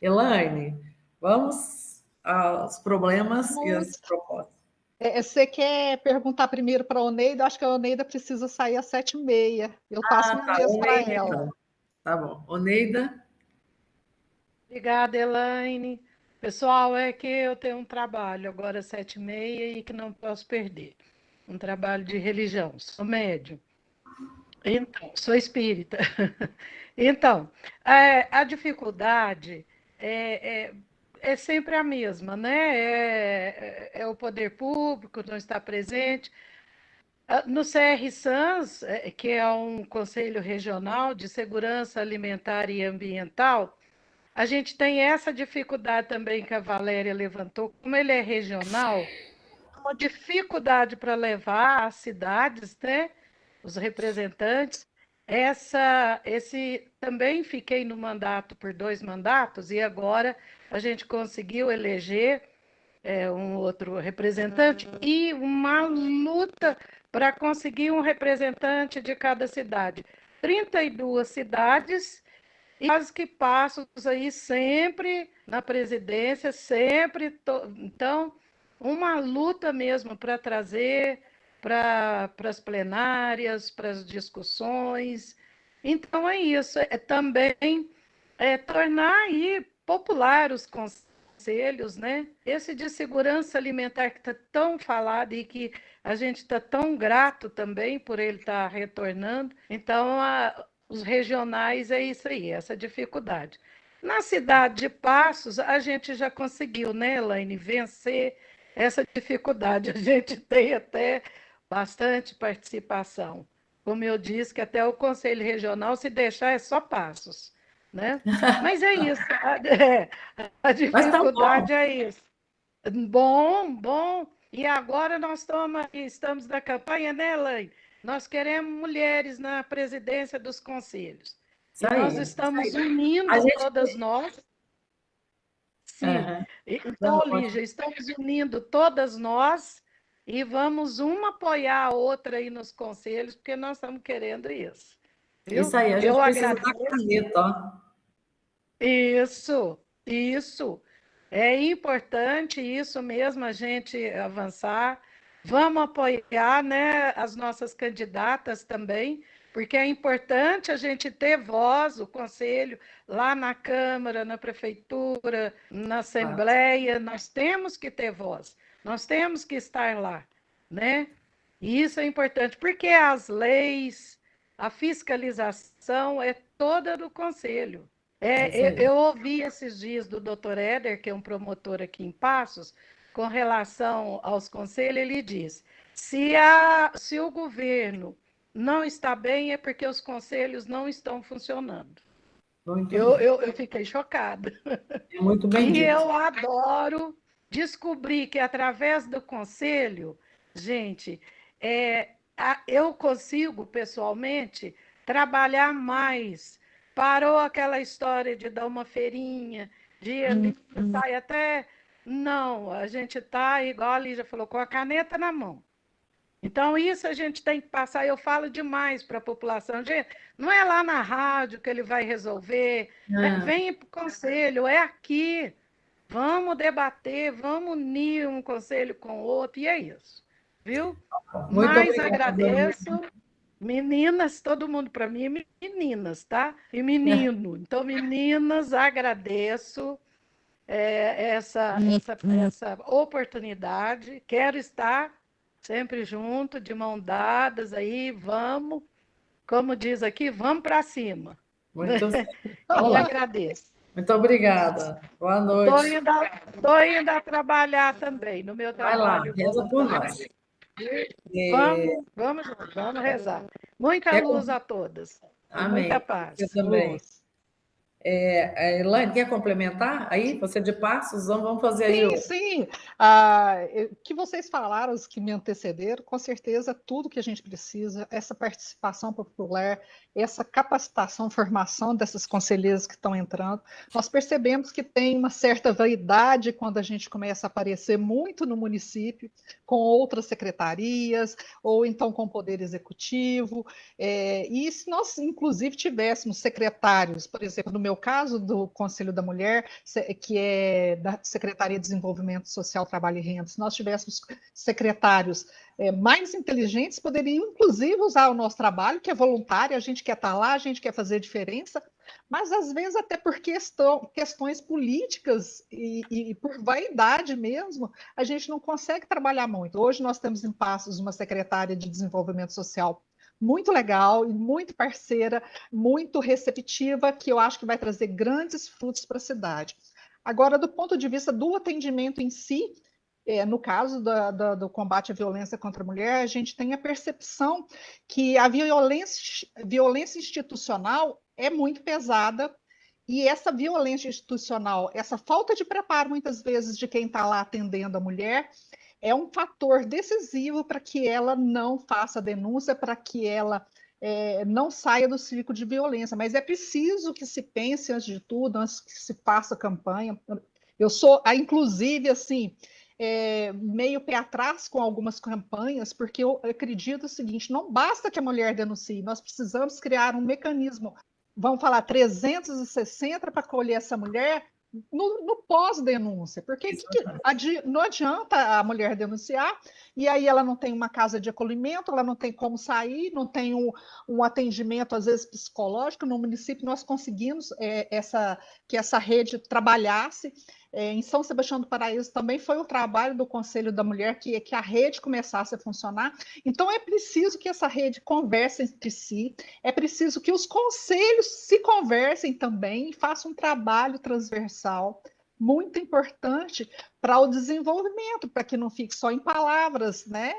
Elaine, vamos aos problemas e as propostas. Você quer perguntar primeiro para a Oneida? Acho que a Oneida precisa sair às 7h30. Eu passo minha vez para ela. Então. Tá bom. Oneida? Obrigada, Elaine. Pessoal, é que eu tenho um trabalho agora às 7h30 e que não posso perder. Um trabalho de religião. Sou médium. Então, sou espírita. Então, a dificuldade é sempre a mesma, né? É o poder público não estar presente. No CR-SANS, que é um Conselho Regional de Segurança Alimentar e Ambiental, a gente tem essa dificuldade também que a Valéria levantou. Como ele é regional, uma dificuldade para levar às cidades, né, os representantes. Também fiquei no mandato por 2 mandatos e agora a gente conseguiu eleger um outro representante e uma luta para conseguir um representante de cada cidade. 32 cidades e quase que passos aí sempre na presidência, sempre. Então, uma luta mesmo para trazer para as plenárias, para as discussões. Então, é isso. Também tornar aí popular os conselhos, né? Esse de segurança alimentar que está tão falado e que a gente está tão grato também por ele estar retornando. Então, os regionais é isso aí, essa dificuldade. Na cidade de Passos, a gente já conseguiu, né, Elaine, vencer essa dificuldade. A gente tem até bastante participação. Como eu disse, que até o Conselho Regional, se deixar, é só Passos, né? Mas é isso, a Mas tá bom. dificuldade é isso. Bom, bom. E agora nós estamos na campanha, né, Elaine? Nós queremos mulheres na presidência dos conselhos. Isso E nós aí. estamos unindo A gente... todas nós. Sim. Uhum. Então, Lígia, estamos unindo todas nós e vamos uma apoiar a outra aí nos conselhos, porque nós estamos querendo isso. Viu? Isso aí, a gente Eu precisa agradeço. da caneta, ó. Isso, isso. É importante isso mesmo, a gente avançar. Vamos apoiar, né, as nossas candidatas também, porque é importante a gente ter voz, o conselho, lá na Câmara, na Prefeitura, na Assembleia, nós temos que ter voz, nós temos que estar lá, né? E isso é importante, porque as leis, a fiscalização é toda do conselho. Eu ouvi esses dias do Dr. Éder, que é um promotor aqui em Passos, com relação aos conselhos, ele diz: se o governo não está bem, é porque os conselhos não estão funcionando. Eu fiquei chocada. É muito bem E dito. eu adoro descobrir que, através do conselho, gente, eu consigo, pessoalmente, trabalhar mais. Parou aquela história de dar uma feirinha, de sai até... Não, a gente está, igual a Lígia falou, com a caneta na mão. Então, isso a gente tem que passar. Eu falo demais para a população. Gente, não é lá na rádio que ele vai resolver. Vem para o conselho, é aqui. Vamos debater, vamos unir um conselho com o outro, e é isso. Viu? Muito Mas obrigada, agradeço. Meninas, todo mundo para mim é meninas, tá? E menino. Então, meninas, agradeço essa oportunidade. Quero estar sempre junto, de mão dadas aí, vamos, como diz aqui, vamos para cima. Muito Eu agradeço. Muito obrigada. Boa noite. Estou indo a trabalhar também, no meu trabalho. Vai lá, reza por nós. Vamos rezar. Muita luz a todas. Amém. Muita paz. Você também. Elaine, quer complementar aí? Você de Passos? Vamos fazer aí. Sim. O que vocês falaram, os que me antecederam, com certeza, tudo que a gente precisa, essa participação popular, essa capacitação, formação dessas conselheiras que estão entrando. Nós percebemos que tem uma certa vaidade quando a gente começa a aparecer muito no município, com outras secretarias, ou então com o Poder Executivo. E se nós, inclusive, tivéssemos secretários, por exemplo, no meu caso, do Conselho da Mulher, que é da Secretaria de Desenvolvimento Social, Trabalho e Renda, se nós tivéssemos secretários mais inteligentes, poderiam, inclusive, usar o nosso trabalho, que é voluntário, a gente quer estar lá, a gente quer fazer diferença, mas, às vezes, até por questões políticas e por vaidade mesmo, a gente não consegue trabalhar muito. Hoje nós temos em Passos uma secretária de Desenvolvimento Social muito legal e muito parceira, muito receptiva, que eu acho que vai trazer grandes frutos para a cidade. Agora, do ponto de vista do atendimento em si, no caso do combate à violência contra a mulher, a gente tem a percepção que a violência institucional é muito pesada, e essa violência institucional, essa falta de preparo, muitas vezes, de quem está lá atendendo a mulher, é um fator decisivo para que ela não faça denúncia, para que ela não saia do ciclo de violência. Mas é preciso que se pense, antes de tudo, antes que se faça campanha. Eu sou, inclusive, assim, meio pé atrás com algumas campanhas, porque eu acredito o seguinte: não basta que a mulher denuncie, nós precisamos criar um mecanismo, vamos falar 360 para acolher essa mulher no pós-denúncia, porque não adianta a mulher denunciar e aí ela não tem uma casa de acolhimento, ela não tem como sair, não tem um atendimento, às vezes, psicológico. No município nós conseguimos que essa rede trabalhasse, em São Sebastião do Paraíso também foi o trabalho do Conselho da Mulher que a rede começasse a funcionar. Então, é preciso que essa rede converse entre si, é preciso que os conselhos se conversem também e façam um trabalho transversal muito importante para o desenvolvimento, para que não fique só em palavras, né?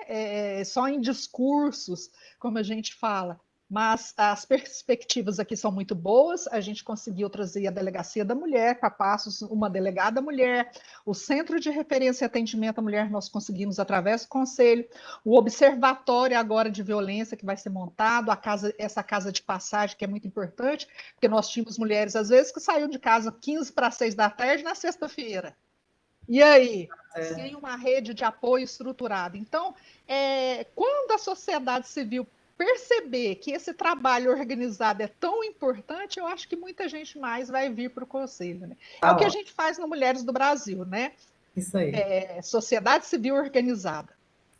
Só em discursos, como a gente fala. Mas as perspectivas aqui são muito boas. A gente conseguiu trazer a Delegacia da Mulher, para Passos, uma delegada mulher, o Centro de Referência e Atendimento à Mulher, nós conseguimos através do Conselho, o Observatório agora de Violência, que vai ser montado, essa casa de passagem, que é muito importante, porque nós tínhamos mulheres, às vezes, que saíam de casa 15 para 6 da tarde na sexta-feira. E aí? Sem uma rede de apoio estruturada. Então, quando a sociedade civil perceber que esse trabalho organizado é tão importante, eu acho que muita gente mais vai vir para o Conselho. Né? É o que a gente faz no Mulheres do Brasil, né? Isso aí. Sociedade civil organizada.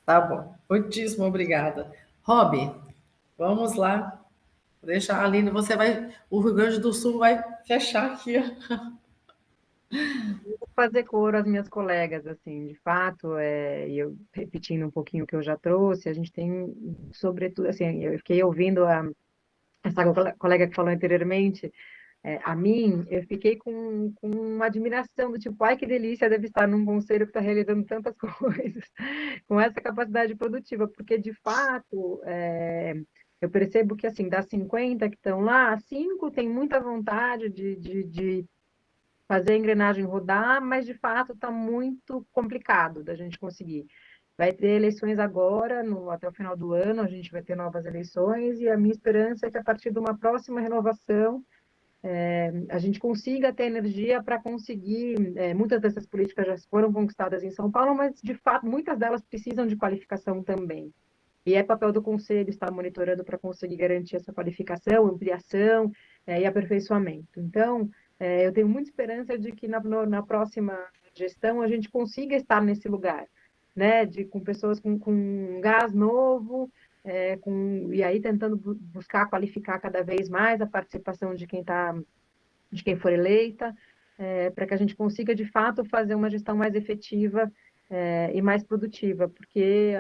Tá bom. Muitíssimo obrigada. Rob, vamos lá. Deixa a Aline, o Rio Grande do Sul vai fechar aqui. Vou fazer coro às minhas colegas, assim, de fato, e eu repetindo um pouquinho o que eu já trouxe, a gente tem, sobretudo, assim, eu fiquei ouvindo essa colega que falou anteriormente, a mim, eu fiquei com uma admiração do tipo, ai, que delícia deve estar num conselho que está realizando tantas coisas, com essa capacidade produtiva, porque, de fato, eu percebo que, assim, das 50 que estão lá, 5 têm muita vontade de fazer a engrenagem rodar, mas de fato está muito complicado da gente conseguir. Vai ter eleições agora, até o final do ano, a gente vai ter novas eleições, e a minha esperança é que a partir de uma próxima renovação, a gente consiga ter energia para conseguir, muitas dessas políticas já foram conquistadas em São Paulo, mas de fato muitas delas precisam de qualificação também. E é papel do Conselho estar monitorando para conseguir garantir essa qualificação, ampliação e aperfeiçoamento. Então, eu tenho muita esperança de que na próxima gestão a gente consiga estar nesse lugar, né? Com pessoas com gás novo, e aí tentando buscar qualificar cada vez mais a participação de quem for eleita, para que a gente consiga, de fato, fazer uma gestão mais efetiva e mais produtiva, porque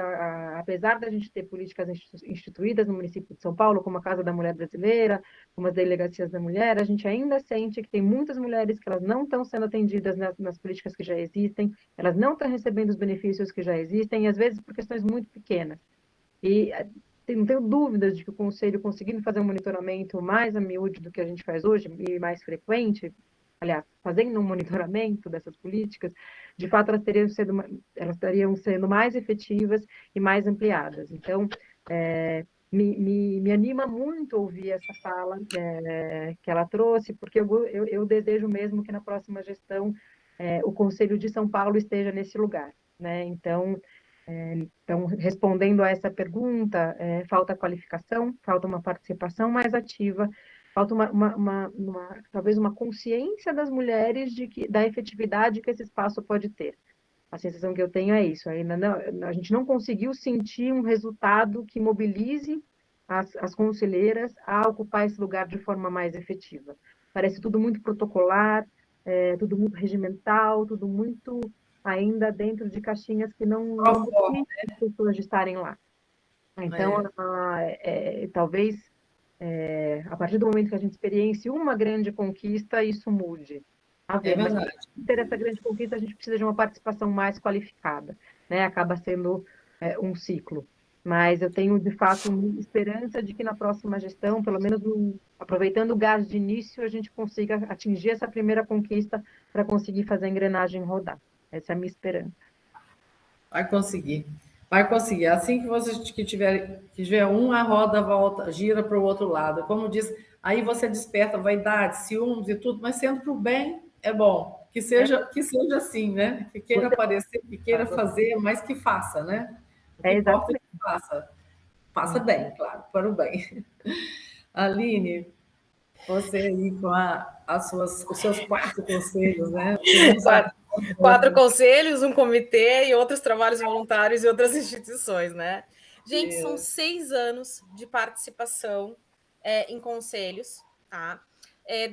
apesar da gente ter políticas instituídas no município de São Paulo, como a Casa da Mulher Brasileira, como as delegacias da mulher, a gente ainda sente que tem muitas mulheres que elas não estão sendo atendidas nas políticas que já existem, elas não estão recebendo os benefícios que já existem, e às vezes por questões muito pequenas. E não tenho dúvidas de que o Conselho, conseguindo fazer um monitoramento mais a miúde do que a gente faz hoje, e mais frequente, aliás, fazendo um monitoramento dessas políticas, de fato elas estariam sendo mais efetivas e mais ampliadas. Então, me anima muito ouvir essa fala que ela trouxe, porque eu desejo mesmo que na próxima gestão o Conselho de São Paulo esteja nesse lugar, né? Então, respondendo a essa pergunta, falta qualificação, falta uma participação mais ativa, falta talvez uma consciência das mulheres da efetividade que esse espaço pode ter. A sensação que eu tenho é isso, ainda não, a gente não conseguiu sentir um resultado que mobilize as conselheiras a ocupar esse lugar de forma mais efetiva. Parece tudo muito protocolar, tudo muito regimental, tudo muito ainda dentro de caixinhas que não permitem as pessoas de estarem lá. Então, talvez, a partir do momento que a gente experiencie uma grande conquista, isso mude. Mas para ter essa grande conquista, a gente precisa de uma participação mais qualificada, né? Acaba sendo um ciclo. Mas eu tenho, de fato, esperança de que na próxima gestão, pelo menos aproveitando o gás de início, a gente consiga atingir essa primeira conquista para conseguir fazer a engrenagem rodar. Essa é a minha esperança. Vai conseguir. Vai conseguir. Assim que você que tiver a roda volta, gira para o outro lado. Como diz, aí você desperta vaidade, ciúmes e tudo, mas sendo para o bem, é bom. Que seja assim, né? Que queira aparecer, que queira fazer, mas que faça, né? O que importa é que faça. Faça bem, claro, para o bem. Aline, você aí com os seus 4 conselhos, né? 4 conselhos, um comitê e outros trabalhos voluntários e outras instituições, né? Gente, são 6 anos de participação em conselhos, tá?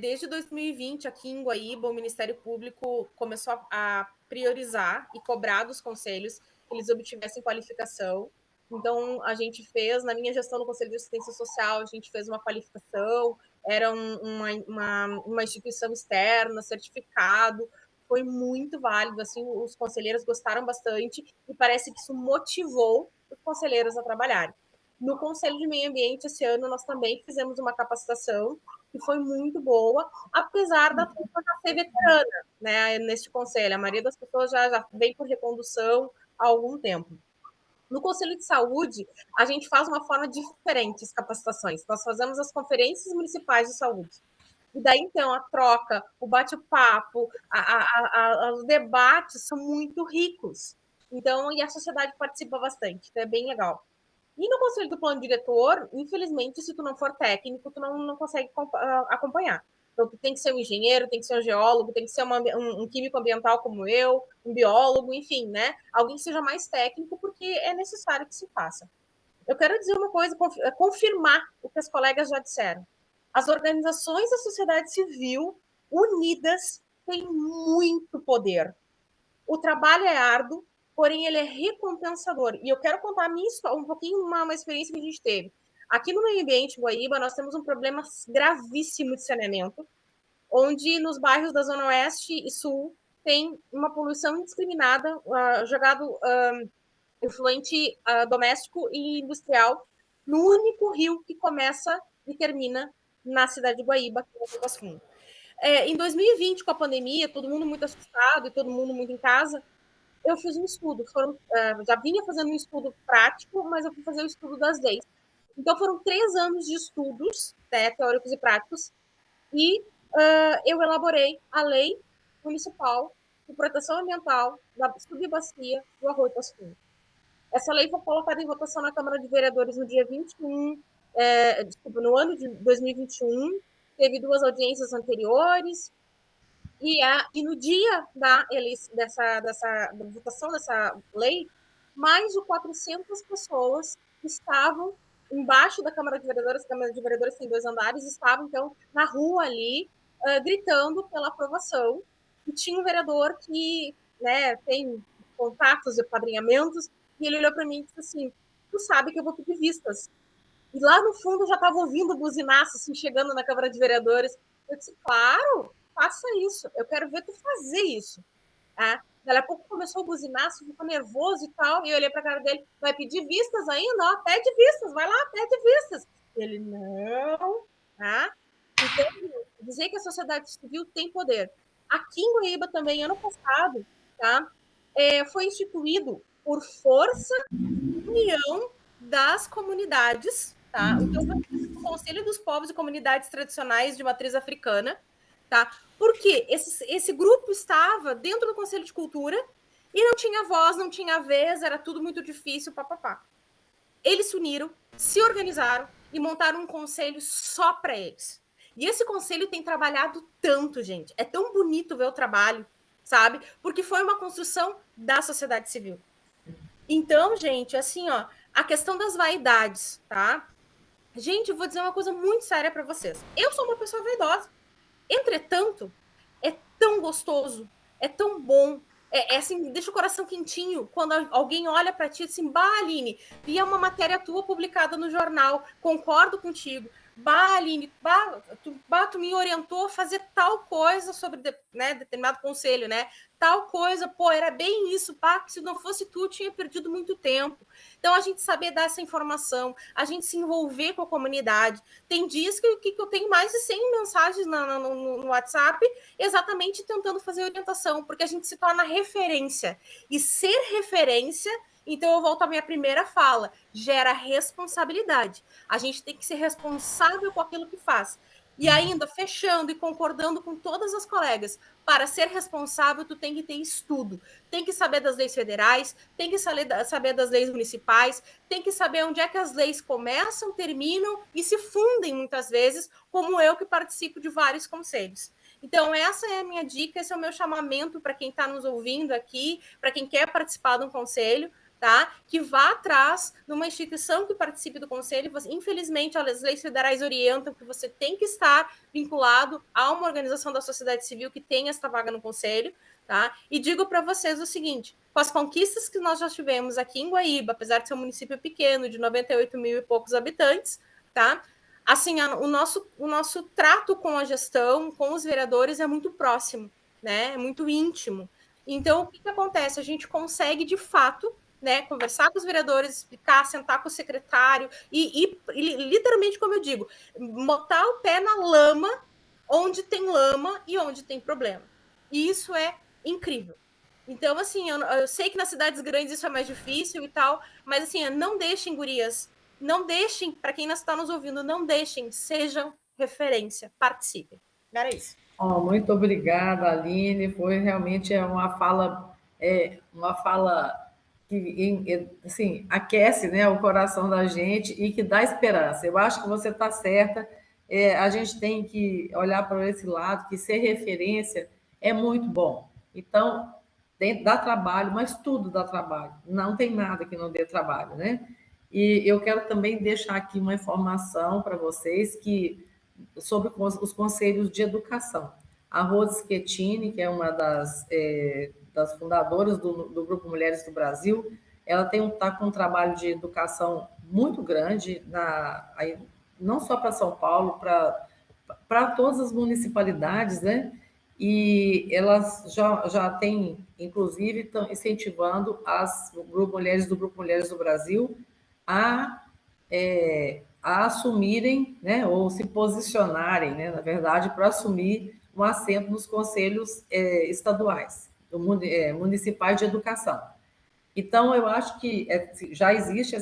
Desde 2020, aqui em Guaíba, o Ministério Público começou a priorizar e cobrar dos conselhos que eles obtivessem qualificação. Então, a gente fez, na minha gestão no Conselho de Assistência Social, a gente fez uma qualificação, era uma instituição externa, certificado, foi muito válido, assim, os conselheiros gostaram bastante e parece que isso motivou os conselheiros a trabalharem. No Conselho de Meio Ambiente, esse ano, nós também fizemos uma capacitação que foi muito boa, apesar da turma já ser veterana, né, neste conselho. A maioria das pessoas já vem por recondução há algum tempo. No Conselho de Saúde, a gente faz uma forma diferente as capacitações. Nós fazemos as conferências municipais de saúde. E daí, então, a troca, o bate-papo, os debates são muito ricos. Então, e a sociedade participa bastante. Então, é bem legal. E no conselho do plano diretor, infelizmente, se tu não for técnico, tu não consegue acompanhar. Então, tu tem que ser um engenheiro, tem que ser um geólogo, tem que ser um químico ambiental como eu, um biólogo, enfim, né? Alguém que seja mais técnico, porque é necessário que se faça. Eu quero dizer uma coisa, confirmar o que as colegas já disseram. As organizações da sociedade civil unidas têm muito poder. O trabalho é árduo, porém ele é recompensador. E eu quero contar a minha história, um pouquinho uma experiência que a gente teve. Aqui no meio ambiente, em Guaíba, nós temos um problema gravíssimo de saneamento, onde nos bairros da Zona Oeste e Sul tem uma poluição indiscriminada, jogado efluente doméstico e industrial no único rio que começa e termina na cidade de Guaíba, que é o Rio das Fundas. Em 2020, com a pandemia, todo mundo muito assustado e todo mundo muito em casa, eu fiz um estudo. Já vinha fazendo um estudo prático, mas eu fui fazer o estudo das leis. Então, foram 3 anos de estudos, né, teóricos e práticos, e eu elaborei a Lei Municipal de Proteção Ambiental da Subbacia do Arroio das Fundas. Essa lei foi colocada em votação na Câmara de Vereadores no dia 21, no ano de 2021, teve 2 audiências anteriores, e no dia da votação dessa lei, mais de 400 pessoas estavam embaixo da Câmara de Vereadores. A Câmara de Vereadores tem 2 andares, estavam, então, na rua ali, gritando pela aprovação. E tinha um vereador que, né, tem contatos e apadrinhamentos, e ele olhou para mim e disse assim: tu sabe que eu vou pedir vistas. E lá no fundo já estava ouvindo buzinaço, assim, chegando na Câmara de Vereadores. Eu disse, claro, faça isso, eu quero ver tu fazer isso. Daí a pouco começou o buzinaço, ficou nervoso e tal, e eu olhei para a cara dele, vai pedir vistas ainda? Ó, pede vistas, vai lá, pede vistas. E ele, não. Então, dizer que a sociedade civil tem poder. Aqui em Guaíba também, ano passado, foi instituído por força e união das comunidades, Então, o Conselho dos Povos e Comunidades Tradicionais de Matriz Africana, Porque esse grupo estava dentro do Conselho de Cultura e não tinha voz, não tinha vez, era tudo muito difícil, papapá. Eles se uniram, se organizaram e montaram um conselho só para eles. E esse conselho tem trabalhado tanto, gente. É tão bonito ver o trabalho, sabe? Porque foi uma construção da sociedade civil. Então, gente, assim, ó, a questão das vaidades, Gente, eu vou dizer uma coisa muito séria para vocês. Eu sou uma pessoa vaidosa. Entretanto, é tão gostoso, é tão bom, assim, deixa o coração quentinho quando alguém olha para ti e diz assim, bah, Aline, vi uma matéria tua publicada no jornal, concordo contigo, bah, Aline, tu me orientou a fazer tal coisa sobre determinado conselho, né? Tal coisa, pô, era bem isso, pá, que se não fosse tu, eu tinha perdido muito tempo. Então, a gente saber dar essa informação, a gente se envolver com a comunidade. Tem dias que eu tenho mais de 100 mensagens no WhatsApp, exatamente tentando fazer orientação, porque a gente se torna referência. E ser referência, então eu volto à minha primeira fala, gera responsabilidade. A gente tem que ser responsável com aquilo que faz. E ainda, fechando e concordando com todas as colegas, para ser responsável, tu tem que ter estudo. Tem que saber das leis federais, tem que saber das leis municipais, tem que saber onde é que as leis começam, terminam e se fundem, muitas vezes, como eu que participo de vários conselhos. Então, essa é a minha dica, esse é o meu chamamento para quem está nos ouvindo aqui, para quem quer participar de um conselho. tá? Que vá atrás de uma instituição que participe do conselho. Infelizmente, as leis federais orientam que você tem que estar vinculado a uma organização da sociedade civil que tenha esta vaga no conselho, tá? E digo para vocês o seguinte, com as conquistas que nós já tivemos aqui em Guaíba, apesar de ser um município pequeno, de 98 mil e poucos habitantes, tá? Assim, o nosso trato com a gestão, com os vereadores é muito próximo, né? É muito íntimo. Então, o que acontece? A gente consegue, de fato, né, conversar com os vereadores, explicar, sentar com o secretário e literalmente, como eu digo, botar o pé na lama onde tem problema. E isso é incrível. Então, assim, eu sei que nas cidades grandes isso é mais difícil e tal, mas assim, não deixem, gurias, não deixem, para quem está nos ouvindo, não deixem, sejam referência, participem. Era isso. Oh, muito obrigada, Aline. Foi realmente uma fala que assim, aquece, né, o coração da gente e que dá esperança. Eu acho que você está certa. A gente tem que olhar para esse lado, que ser referência é muito bom. Então, dá trabalho, mas tudo dá trabalho. Não tem nada que não dê trabalho, né? E eu quero também deixar aqui uma informação para vocês sobre os conselhos de educação. A Rose Schettini, que é uma das fundadoras do Grupo Mulheres do Brasil, ela está com um trabalho de educação muito grande, não só para São Paulo, para todas as municipalidades, né? E elas já têm, inclusive, estão incentivando o Grupo Mulheres do Brasil a assumirem, né, ou se posicionarem, né, na verdade, para assumir um assento nos conselhos estaduais, municipais de educação. Então, eu acho que já existe,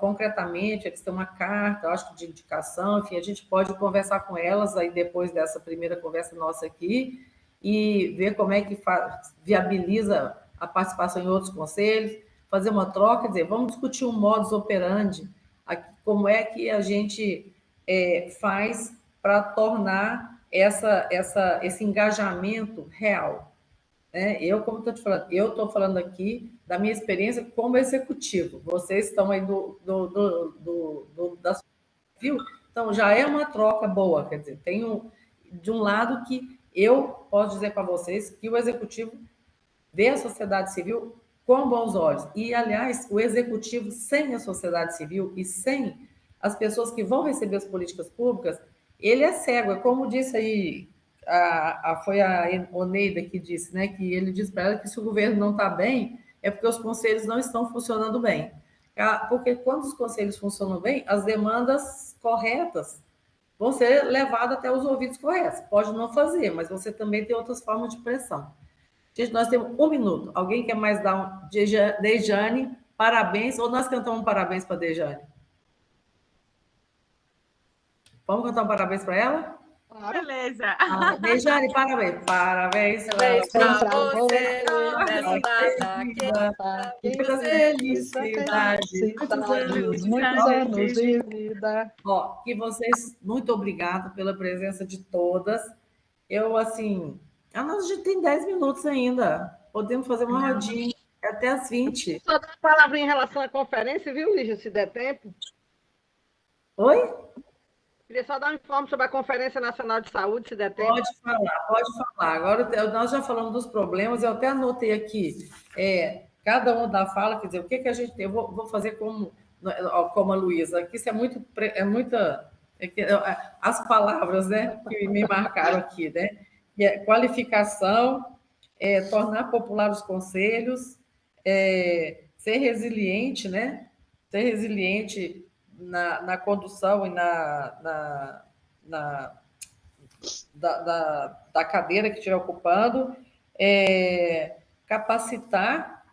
concretamente, eles têm uma carta, eu acho que de indicação, enfim, a gente pode conversar com elas aí depois dessa primeira conversa nossa aqui e ver como é que viabiliza a participação em outros conselhos, fazer uma troca, dizer, vamos discutir um modus operandi, como é que a gente faz para tornar esse engajamento real. Como estou te falando, eu estou falando aqui da minha experiência como executivo. Vocês estão aí da civil, então já é uma troca boa, quer dizer, de um lado que eu posso dizer para vocês que o executivo vê a sociedade civil com bons olhos. E, aliás, o executivo sem a sociedade civil e sem as pessoas que vão receber as políticas públicas, ele é cego. É como disse aí, foi a Oneida que disse, né, que ele disse para ela que se o governo não está bem, é porque os conselhos não estão funcionando bem. Porque quando os conselhos funcionam bem, as demandas corretas vão ser levadas até os ouvidos corretos. Pode não fazer, mas você também tem outras formas de pressão. Gente, nós temos 1 minuto. Alguém quer mais dar um... Dejane, parabéns. Ou nós cantamos um parabéns para a Dejane? Vamos cantar um parabéns para ela? Beleza. Dejane, parabéns. Parabéns para você. Muita felicidade. Muitos anos de vida. Que vocês... Muito obrigada pela presença de todas. Eu, assim... nós já tem 10 minutos ainda. Podemos fazer uma rodinha até as 20. Só dar uma palavrinha em relação à conferência, viu, Lígia, se der tempo? Oi? Queria só dar um informe sobre a Conferência Nacional de Saúde, se der tempo. Pode falar. Agora, nós já falamos dos problemas, eu até anotei aqui, cada uma da fala, quer dizer, o que a gente tem. Eu vou fazer como a Luísa, aqui isso as palavras, né, que me marcaram aqui, né? Qualificação, tornar popular os conselhos, ser resiliente, né? Ser resiliente na condução e da cadeira que estiver ocupando, capacitar,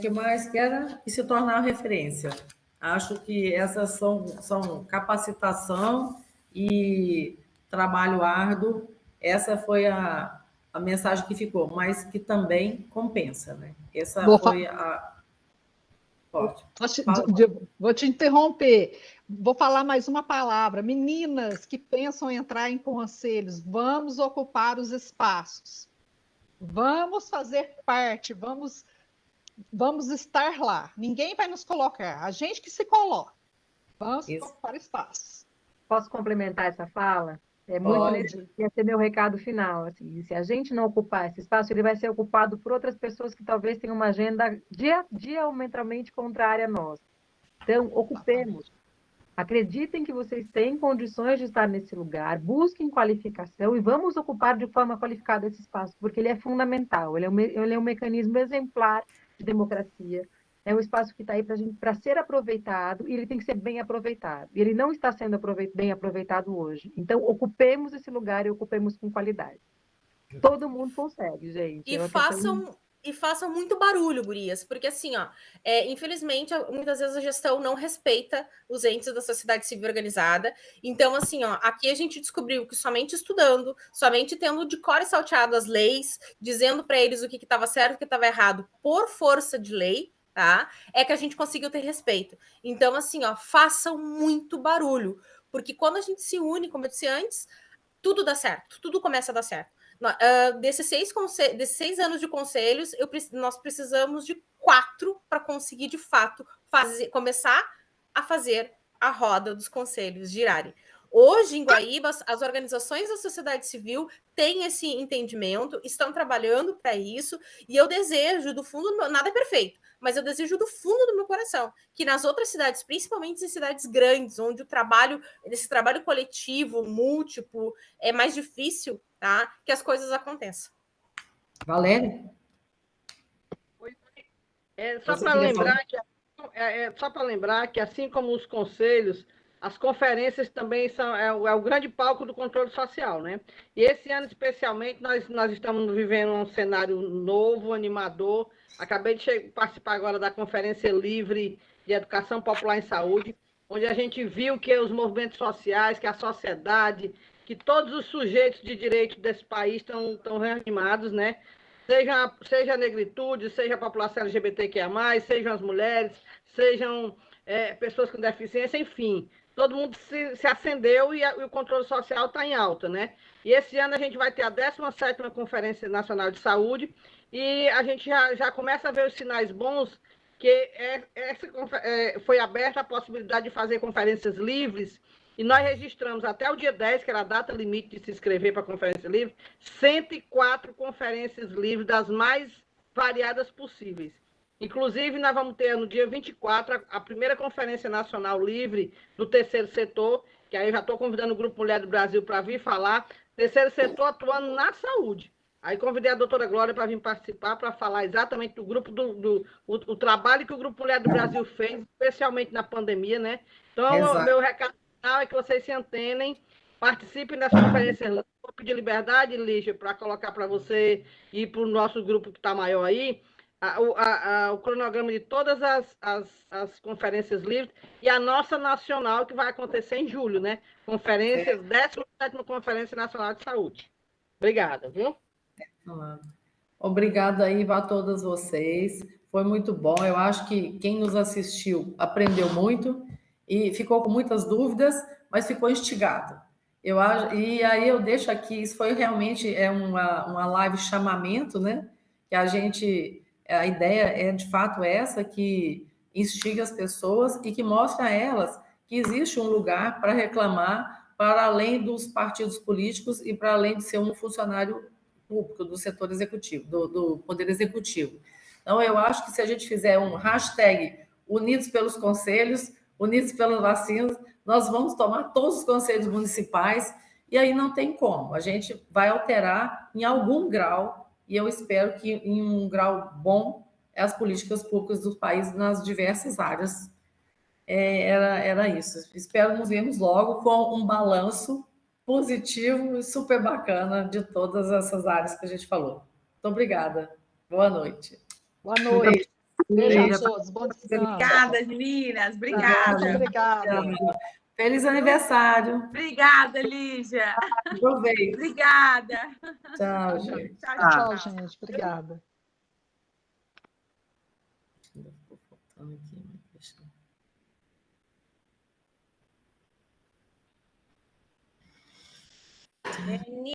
que mais que era? E se tornar referência. Acho que essas são capacitação e trabalho árduo. Essa foi a mensagem que ficou, mas que também compensa, né? Essa foi a... Vou te interromper. Vou falar mais uma palavra. Meninas que pensam em entrar em conselhos, vamos ocupar os espaços. Vamos fazer parte, vamos vamos estar lá. Ninguém vai nos colocar, a gente que se coloca. Vamos Isso. ocupar espaço. Posso complementar essa fala? É muito Pode. nesse, ia ser meu recado final. Assim, se a gente não ocupar esse espaço, ele vai ser ocupado por outras pessoas que talvez tenham uma agenda diametralmente contrária a nós. Então, ocupemos. Acreditem que vocês têm condições de estar nesse lugar, busquem qualificação e vamos ocupar de forma qualificada esse espaço, porque ele é fundamental, ele é um mecanismo exemplar de democracia, é um espaço que está aí para ser aproveitado e ele tem que ser bem aproveitado. E ele não está sendo bem aproveitado hoje. Então, ocupemos esse lugar e ocupemos com qualidade. Todo mundo consegue, gente. E façam muito barulho, gurias, porque assim, ó, infelizmente, muitas vezes a gestão não respeita os entes da sociedade civil organizada. Então, assim, ó, aqui a gente descobriu que somente estudando, somente tendo de cor e salteado as leis, dizendo para eles o que estava certo e o que estava errado, por força de lei, tá? É que a gente conseguiu ter respeito. Então, assim, ó, façam muito barulho, porque quando a gente se une, como eu disse antes, tudo dá certo, tudo começa a dar certo. Desses 6 anos de conselhos, nós precisamos de 4 para conseguir, de fato, começar a fazer a roda dos conselhos girarem. Hoje, em Guaíba, as organizações da sociedade civil têm esse entendimento, estão trabalhando para isso, e eu desejo, do fundo do meu... Nada é perfeito, mas eu desejo do fundo do meu coração que nas outras cidades, principalmente em cidades grandes, onde esse trabalho coletivo, múltiplo, é mais difícil, tá? Que as coisas aconteçam. Valéria? Só para lembrar que, assim como os conselhos, as conferências também são o grande palco do controle social, né? E esse ano, especialmente, nós estamos vivendo um cenário novo, animador. Acabei de participar agora da Conferência Livre de Educação Popular em Saúde, onde a gente viu que os movimentos sociais, que a sociedade, que todos os sujeitos de direito desse país estão reanimados, né? Seja a negritude, seja a população LGBTQIA+, sejam as mulheres, sejam pessoas com deficiência, enfim. Todo mundo se acendeu e o controle social está em alta, né? E esse ano a gente vai ter a 17ª Conferência Nacional de Saúde e a gente já começa a ver os sinais bons que foi aberta a possibilidade de fazer conferências livres e nós registramos até o dia 10, que era a data limite de se inscrever para a Conferência Livre, 104 conferências livres das mais variadas possíveis. Inclusive, nós vamos ter no dia 24 a primeira Conferência Nacional Livre do Terceiro Setor, que aí eu já estou convidando o Grupo Mulher do Brasil para vir falar, Terceiro Setor atuando na saúde. Aí convidei a doutora Glória para vir participar, para falar exatamente do grupo, o trabalho que o Grupo Mulher do Brasil fez, especialmente na pandemia, né? Então, meu recado é que vocês se antenem, participem das conferências. Vou pedir liberdade, Lígia, para colocar para você e para o nosso grupo que está maior aí, o cronograma de todas as conferências livres e a nossa nacional, que vai acontecer em julho, né? 17ª Conferência Nacional de Saúde. Obrigada, viu? Obrigada aí a todas vocês. Foi muito bom. Eu acho que quem nos assistiu aprendeu muito e ficou com muitas dúvidas, mas ficou instigado. E aí eu deixo aqui, isso foi realmente uma live chamamento, né? Que a ideia é de fato essa, que instiga as pessoas e que mostra a elas que existe um lugar para reclamar para além dos partidos políticos e para além de ser um funcionário público do setor executivo, do Poder Executivo. Então, eu acho que se a gente fizer um hashtag Unidos pelos Conselhos, Unidos pelas Vacinas, nós vamos tomar todos os conselhos municipais e aí não tem como. A gente vai alterar em algum grau, e eu espero que em um grau bom, as políticas públicas do país nas diversas áreas. Era isso. Espero nos vermos logo com um balanço positivo e super bacana de todas essas áreas que a gente falou. Muito obrigada. Boa noite. Boa noite. Beijo a todos. Bom descanso. Obrigada, meninas. Obrigada. Obrigada. Feliz aniversário. Obrigada, Lígia. Aproveite. Obrigada. Tchau, gente. Tchau, gente. Obrigada.